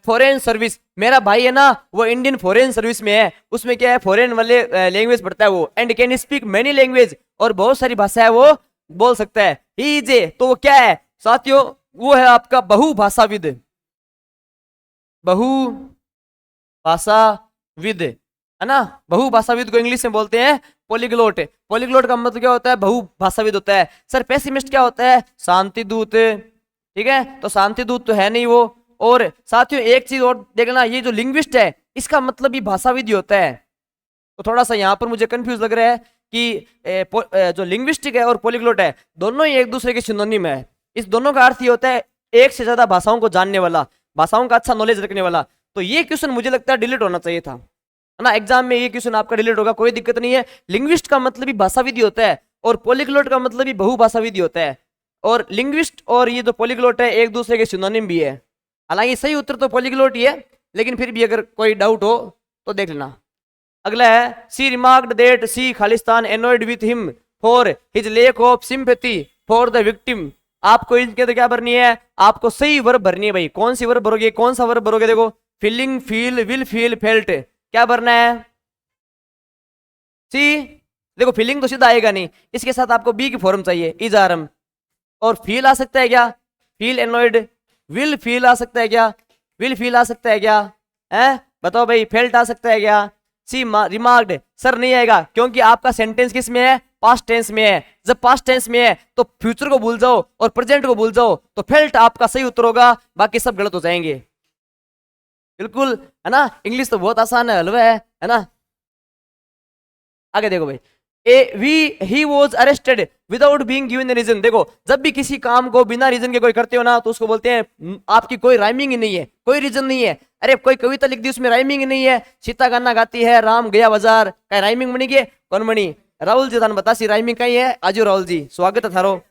foreign service, मेरा भाई है ना वो इंडियन फॉरेन सर्विस में है, उसमें क्या है फॉरेन वाले लैंग्वेज पढ़ता है वो, and can speak many language, और बहुत सारी भाषा है वो बोल सकता है। ही इज ए, तो वो क्या है साथियों? वो है आपका बहुभाषाविद, बहुभाषाविद है ना। बहुभाषाविद को इंग्लिश में बोलते हैं पॉलीग्लोट। पॉलीग्लोट का मतलब क्या होता है? बहुभाषाविद होता है। सर पेसिमिस्ट क्या होता है? शांति दूत, ठीक है, तो शांति दूत तो है नहीं वो। और साथियों एक चीज और देखना, ये जो लिंग्विस्ट है इसका मतलब भी भाषाविद ही होता है, तो थोड़ा सा यहाँ पर मुझे कंफ्यूज लग रहा है कि जो लिंग्विस्टिक है और पॉलीग्लोट है दोनों ही एक दूसरे के सिनोनिम है। इस दोनों का अर्थ ये होता है एक से ज्यादा भाषाओं को जानने वाला, भाषाओं का अच्छा नॉलेज रखने वाला। तो ये क्वेश्चन मुझे लगता है डिलीट होना चाहिए था, है ना, एग्जाम में ये क्वेश्चन आपका डिलीट होगा, कोई दिक्कत नहीं है। लिंग्विस्ट का मतलब भी भाषाविद ही होता है और पॉलीग्लोट का मतलब भी बहुभाषाविद ही होता है, और लिंग्विस्ट और ये जो पॉलीग्लोट है एक दूसरे के सिनोनिम भी है। हालांकि सही उत्तर तो पॉलीग्लोट ही है, लेकिन फिर भी अगर कोई डाउट हो तो देख लेना। अगला है, she remarked that she Khalistan annoyed with him for his lack of sympathy for the victim. आपको इनके तो क्या भरनी है? आपको सही वर्ब भरनी है भाई। कौन सी वर्ब भरोगे? कौन सा वर्ब भरोगे? देखो, feeling, feel, will feel, felt, क्या भरना है? सी। देखो फीलिंग तो सीधा आएगा नहीं, इसके साथ आपको बी की फॉर्म चाहिए, इज आरम। और फील आ सकता है क्या? Feel annoyed. विल फील आ सकता है क्या? विल फील आ सकता है क्या? है बताओ भाई, फेल्ट आ सकता है क्या? सी रिमार्क्ड सर नहीं आएगा, क्योंकि आपका सेंटेंस किस में है? पास्ट टेंस में है। जब पास्ट टेंस में है तो फ्यूचर को भूल जाओ और प्रेजेंट को भूल जाओ, तो फेल्ट आपका सही उत्तर होगा, बाकी सब गलत हो जाएंगे। बिल्कुल, है ना, इंग्लिश तो बहुत आसान है, हलवा है ना। आगे देखो भाई, he was arrested without being given a reason। देखो जब भी किसी काम को बिना रीजन के कोई करते हो ना तो उसको बोलते हैं आपकी कोई राइमिंग ही नहीं है, कोई रीजन नहीं है। अरे कोई कविता लिख दी उसमें राइमिंग ही नहीं है, सीता गाना गाती है राम गया बाजार, क्या राइमिंग बनी? कौन बनी? राहुल जी थाने बता सी राइमिंग कहीं है, आजो राहुल जी स्वागत है थारो।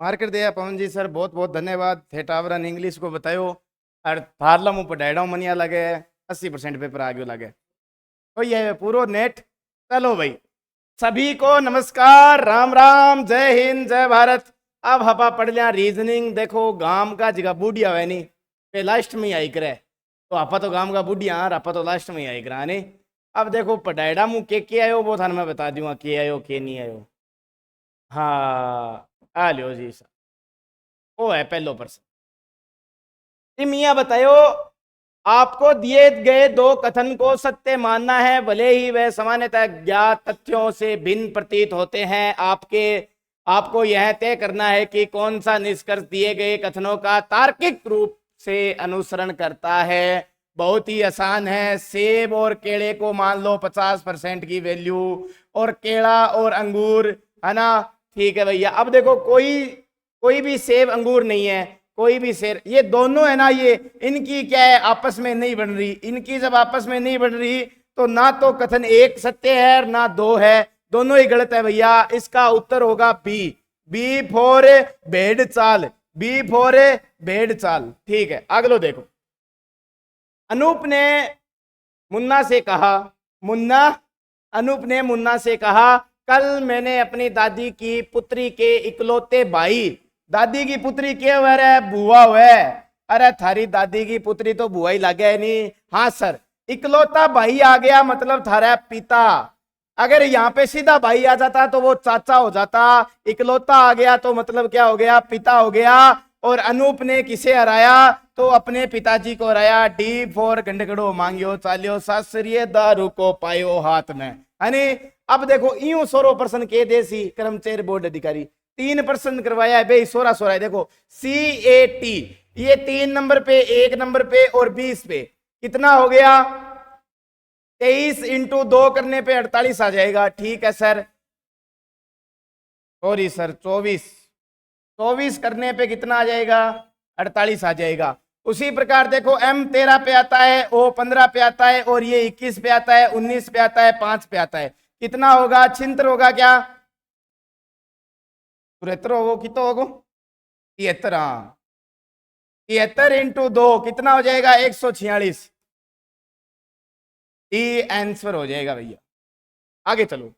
मार्केट दिया पवन जी सर, बहुत बहुत धन्यवाद। थे टावरन इंग्लिश को बतायो और थारला मुँह पढ़ाड़ा मनिया लगे 80% पेपर आगे लगे तो ये पूरा नेट। चलो भाई सभी को नमस्कार, राम राम, जय हिंद, जय भारत। अब हपा पढ़ लिया रीजनिंग। देखो गांव का जगह बूढ़िया है नहीं पे लास्ट में आई करे, तो आपा तो गांव का बूढ़िया आपा तो लास्ट में आई करा नहीं। अब देखो पढ़ाड़ा मुँह के आयो वो थाने मैं बता दूंगा के आयो के नहीं आयो। हाँ आ लियो जी सर, वो है पहलो प्रश्न। मियाँ बतायो, आपको दिए गए दो कथन को सत्य मानना है भले ही वह सामान्यतः ज्ञात तथ्यों से भिन्न प्रतीत होते हैं। आपको यह तय करना है कि कौन सा निष्कर्ष दिए गए कथनों का तार्किक रूप से अनुसरण करता है। बहुत ही आसान है। सेब और केले को मान लो 50% की वैल्यू, और केला और अंगूर है ना, ठीक है भैया। अब देखो कोई भी सेब अंगूर नहीं है, कोई भी शेर, ये दोनों है ना, ये इनकी क्या है आपस में नहीं बन रही। इनकी जब आपस में नहीं बन रही तो ना तो कथन एक सत्य है और ना दो है, दोनों ही गलत है भैया। इसका उत्तर होगा बी फॉर भेड़ चाल, बी फॉर भेड़ चाल। ठीक है अगलो देखो। अनूप ने मुन्ना से कहा कल मैंने अपनी दादी की पुत्री के इकलौते भाई, दादी की पुत्री के वह बुआ हुए, अरे थारी दादी की पुत्री तो बुआ ही लगे है नहीं। हाँ सर, इकलौता भाई आ गया मतलब थारा पिता। अगर यहाँ पे सीधा भाई आ जाता तो वो चाचा हो जाता, इकलौता आ गया तो मतलब क्या हो गया, पिता हो गया। और अनूप ने किसे हराया, तो अपने पिताजी को हराया। डी फॉर गंडगड़ो मांगियो चालियो सासरिये दारू को पायो हाथ में, है। अब देखो यूं 16% के देसी कर्मचारी बोर्ड अधिकारी 3% करवाया है भाई, 16 है। देखो CAT ये 3 नंबर पे, 1 नंबर पे और 20 पे कितना हो गया, 23 इंटू 2 करने पे 48 आ जाएगा। ठीक है सर, सॉरी सर 24 करने पे कितना आ जाएगा, 48 आ जाएगा। उसी प्रकार देखो M 13 पे आता है, O 15 पे आता है, और ये 21 पे आता है, 19 पे आता है, 5 पे आता है। कितना होगा, छिंतर होगा क्या, 73 होगो, कितना होगो 73। हाँ 73 इंटू 2 कितना हो जाएगा, 146। ये आंसर हो जाएगा भैया। आगे चलो,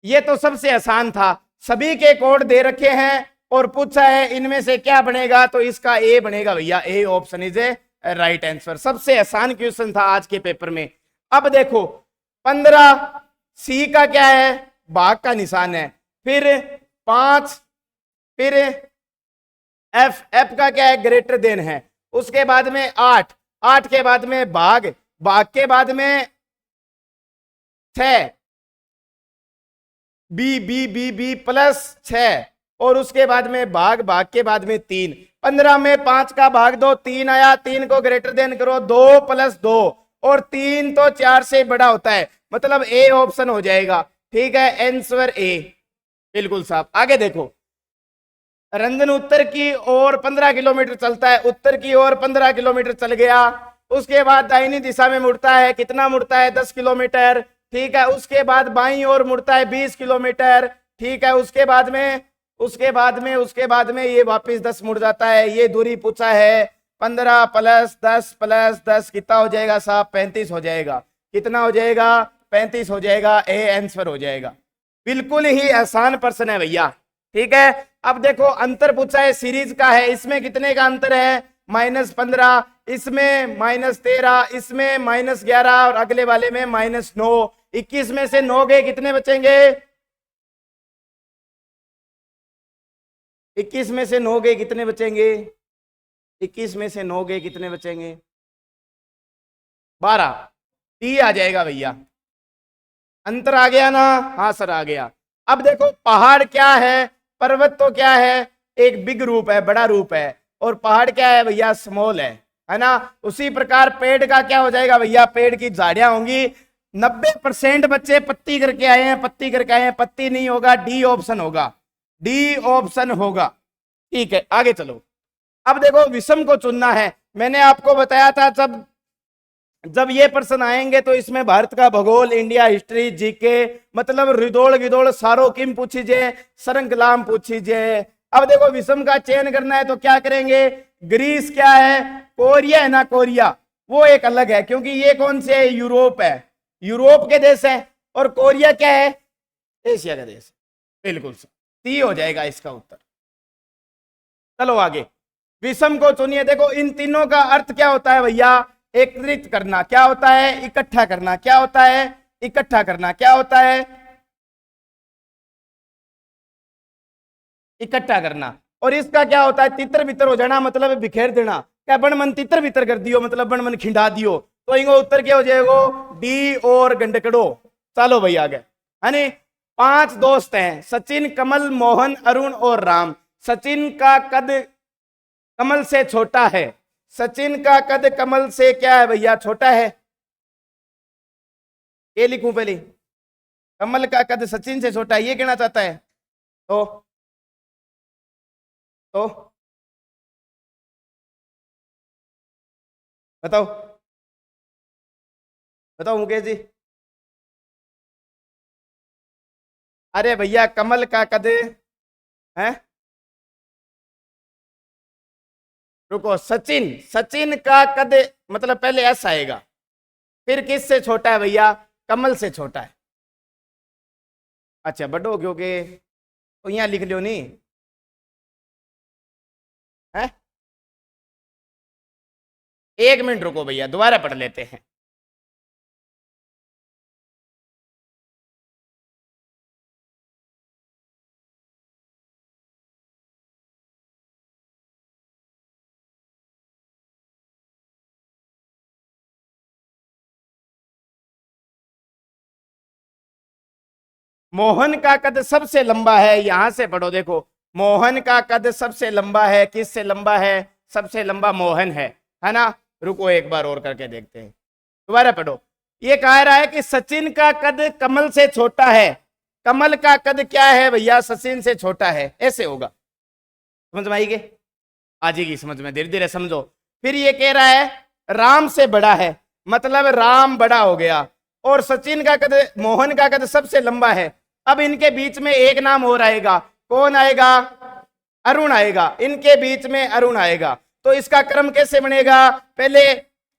ये तो सबसे आसान था। सभी के कोड दे रखे हैं और पूछा है इनमें से क्या बनेगा, तो इसका ए बनेगा भैया। A option is a right answer. सबसे आसान क्वेश्चन था आज के पेपर में। अब देखो 15 सी का क्या है, भाग का निशान है। फिर 5, फिर एफ का क्या है, ग्रेटर देन है। उसके बाद में 8 के बाद में भाग के बाद में 6 बी प्लस 6, और उसके बाद में भाग के बाद में 3। 15 में 5 का भाग दो, 3 आया, 3 को ग्रेटर देन करो, 2 + 2, और 3 तो 4 से बड़ा होता है, मतलब ए ऑप्शन हो जाएगा। ठीक है आंसर ए, बिल्कुल साहब। आगे देखो, रंजन उत्तर की ओर 15 किलोमीटर चलता है, उत्तर की ओर 15 किलोमीटर चल गया। उसके बाद दाहिनी दिशा में मुड़ता है, कितना मुड़ता है, 10 किलोमीटर। ठीक है, उसके बाद बाईं ओर मुड़ता है 20 किलोमीटर। ठीक है, उसके बाद में ये वापस 10 मुड़ जाता है। ये दूरी पूछा है 15 + 10 कितना हो जाएगा साहब, 35 हो जाएगा। कितना हो जाएगा, 35 हो जाएगा। ए आंसर हो जाएगा। बिल्कुल ही आसान प्रश्न है भैया। ठीक है, अब देखो अंतर पूछा है सीरीज का है, इसमें कितने का अंतर है, -15, इसमें -13, इसमें -11, और अगले वाले में -9। 21 में से 9 गए, कितने बचेंगे, 21 में से 9 गए, कितने बचेंगे, 21 में से 9 गए, कितने बचेंगे, 12। टी आ जाएगा भैया। अंतर आ गया ना, हाँ सर आ गया। अब देखो पहाड़ क्या है, पर्वत तो क्या है, एक बिग रूप है, बड़ा रूप है, और पहाड़ क्या है भैया, स्मॉल है ना। उसी प्रकार पेड़ का क्या हो जाएगा भैया, पेड़ की झाड़ियां होंगी। 90% बच्चे पत्ती करके आए हैं, पत्ती करके आए हैं, पत्ती नहीं होगा, डी ऑप्शन होगा, डी ऑप्शन होगा। ठीक है, आगे चलो। अब देखो विषम को चुनना है। मैंने आपको बताया था जब जब ये प्रश्न आएंगे तो इसमें भारत का भूगोल, इंडिया हिस्ट्री, जीके, मतलब रिदोड़ गिदोड़ सारो किम पूछीजे, सरंगलाम पूछीजे। अब देखो विषम का चयन करना है तो क्या करेंगे? ग्रीस क्या है? कोरिया है ना, कोरिया, वो एक अलग है क्योंकि ये कौन से है? यूरोप है, यूरोप के देश है। और कोरिया क्या है? एशिया का देश। बिल्कुल सी हो जाएगा इसका उत्तर। चलो आगे, विषम को चुनिए। देखो इन तीनों का अर्थ क्या होता है भैया? एकत्रित करना। क्या होता है? इकट्ठा करना। क्या होता है? इकट्ठा करना। क्या होता है? इकट्ठा करना। और इसका क्या होता है? तितर बितर हो जाना, मतलब बिखेर देना। क्या बन मन तितर बितर कर दियो, मतलब बन मन खिंडा दियो। तो इनको उत्तर क्या हो जाएगा? डी और गंडकड़ो। चलो भाई आगे, है नी। 5 दोस्त हैं, सचिन, कमल, मोहन, अरुण और राम। सचिन का कद कमल से छोटा है। सचिन का कद कमल से क्या है भैया? छोटा है। ये लिखूं पहले, कमल का कद सचिन से छोटा है, ये कहना चाहता है। तो बताओ, बताओ मुकेश जी। अरे भैया कमल का कद है, रुको, सचिन, सचिन का कद मतलब पहले एस आएगा, फिर किस से छोटा है भैया? कमल से छोटा है। अच्छा बड़ो क्योंकि तो यहाँ लिख लियो नहीं है। 1 मिनट रुको भैया, दोबारा पढ़ लेते हैं। मोहन का कद सबसे लंबा है, यहां से पढ़ो। देखो मोहन का कद सबसे लंबा है, किससे लंबा है? सबसे लंबा मोहन है ना। रुको एक बार और करके देखते हैं, दोबारा पढ़ो। ये कह रहा है कि सचिन का कद कमल से छोटा है। कमल का कद क्या है भैया? सचिन से छोटा है, ऐसे होगा। समझ में आएगी? आ जाएगी समझ में, धीरे धीरे समझो। फिर ये कह रहा है राम से बड़ा है, मतलब राम बड़ा हो गया। और सचिन का कद, मोहन का कद सबसे लंबा है। अब इनके बीच में एक नाम और आएगा, कौन आएगा? अरुण आएगा। इनके बीच में अरुण आएगा। तो इसका क्रम कैसे बनेगा? पहले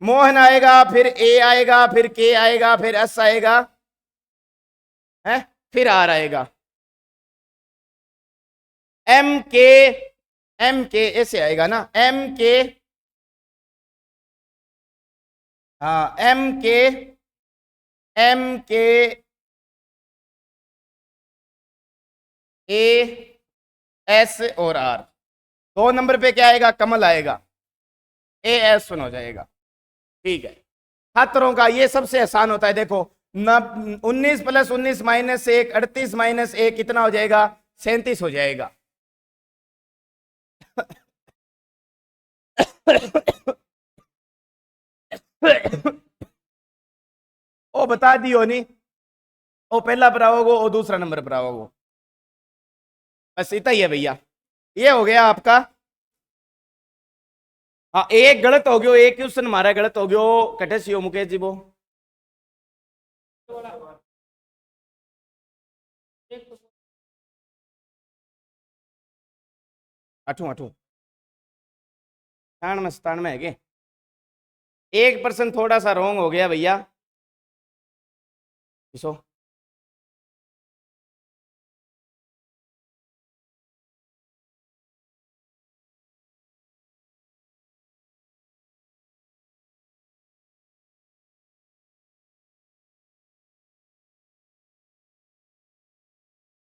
मोहन आएगा, फिर ए आएगा, फिर के आएगा, फिर एस आएगा, है, फिर आर आएगा, एम के, एम के ऐसे आएगा ना, एम के, हाँ एम के, एम के, ए, एस और आर। 2 नंबर पे क्या आएगा? कमल आएगा, ए एस सुन हो जाएगा। ठीक है, छात्रों का ये सबसे आसान होता है। देखो 19 + 19 - 1, 38 - 1 कितना हो जाएगा? 37 हो जाएगा। ओ बता दियो नहीं, ओ पहला पर आओगे, ओ दूसरा नंबर पर आओगे, बस इतना ही है भैया। ये हो गया आपका। हाँ एक गलत हो गयो, एक क्वेश्चन हमारा गलत हो गयो, कटे सीओ मुकेश जी वो। अठू अठू 97 है के? 1% थोड़ा सा रॉन्ग हो गया भैया। इसो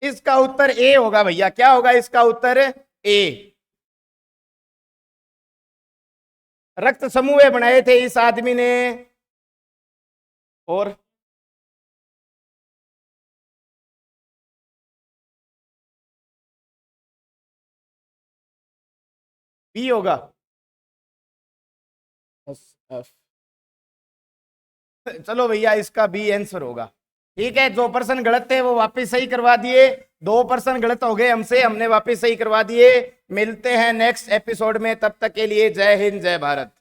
इसका उत्तर ए होगा भैया। क्या होगा इसका उत्तर? ए। रक्त समूह बनाए थे इस आदमी ने। और बी होगा, एस एफ चलो भैया इसका बी आंसर होगा। ठीक है, जो पर्सन गलत थे वो वापस सही करवा दिए, 2 पर्सन गलत हो गए हमसे, हमने वापस सही करवा दिए। मिलते हैं नेक्स्ट एपिसोड में, तब तक के लिए जय हिंद जय भारत।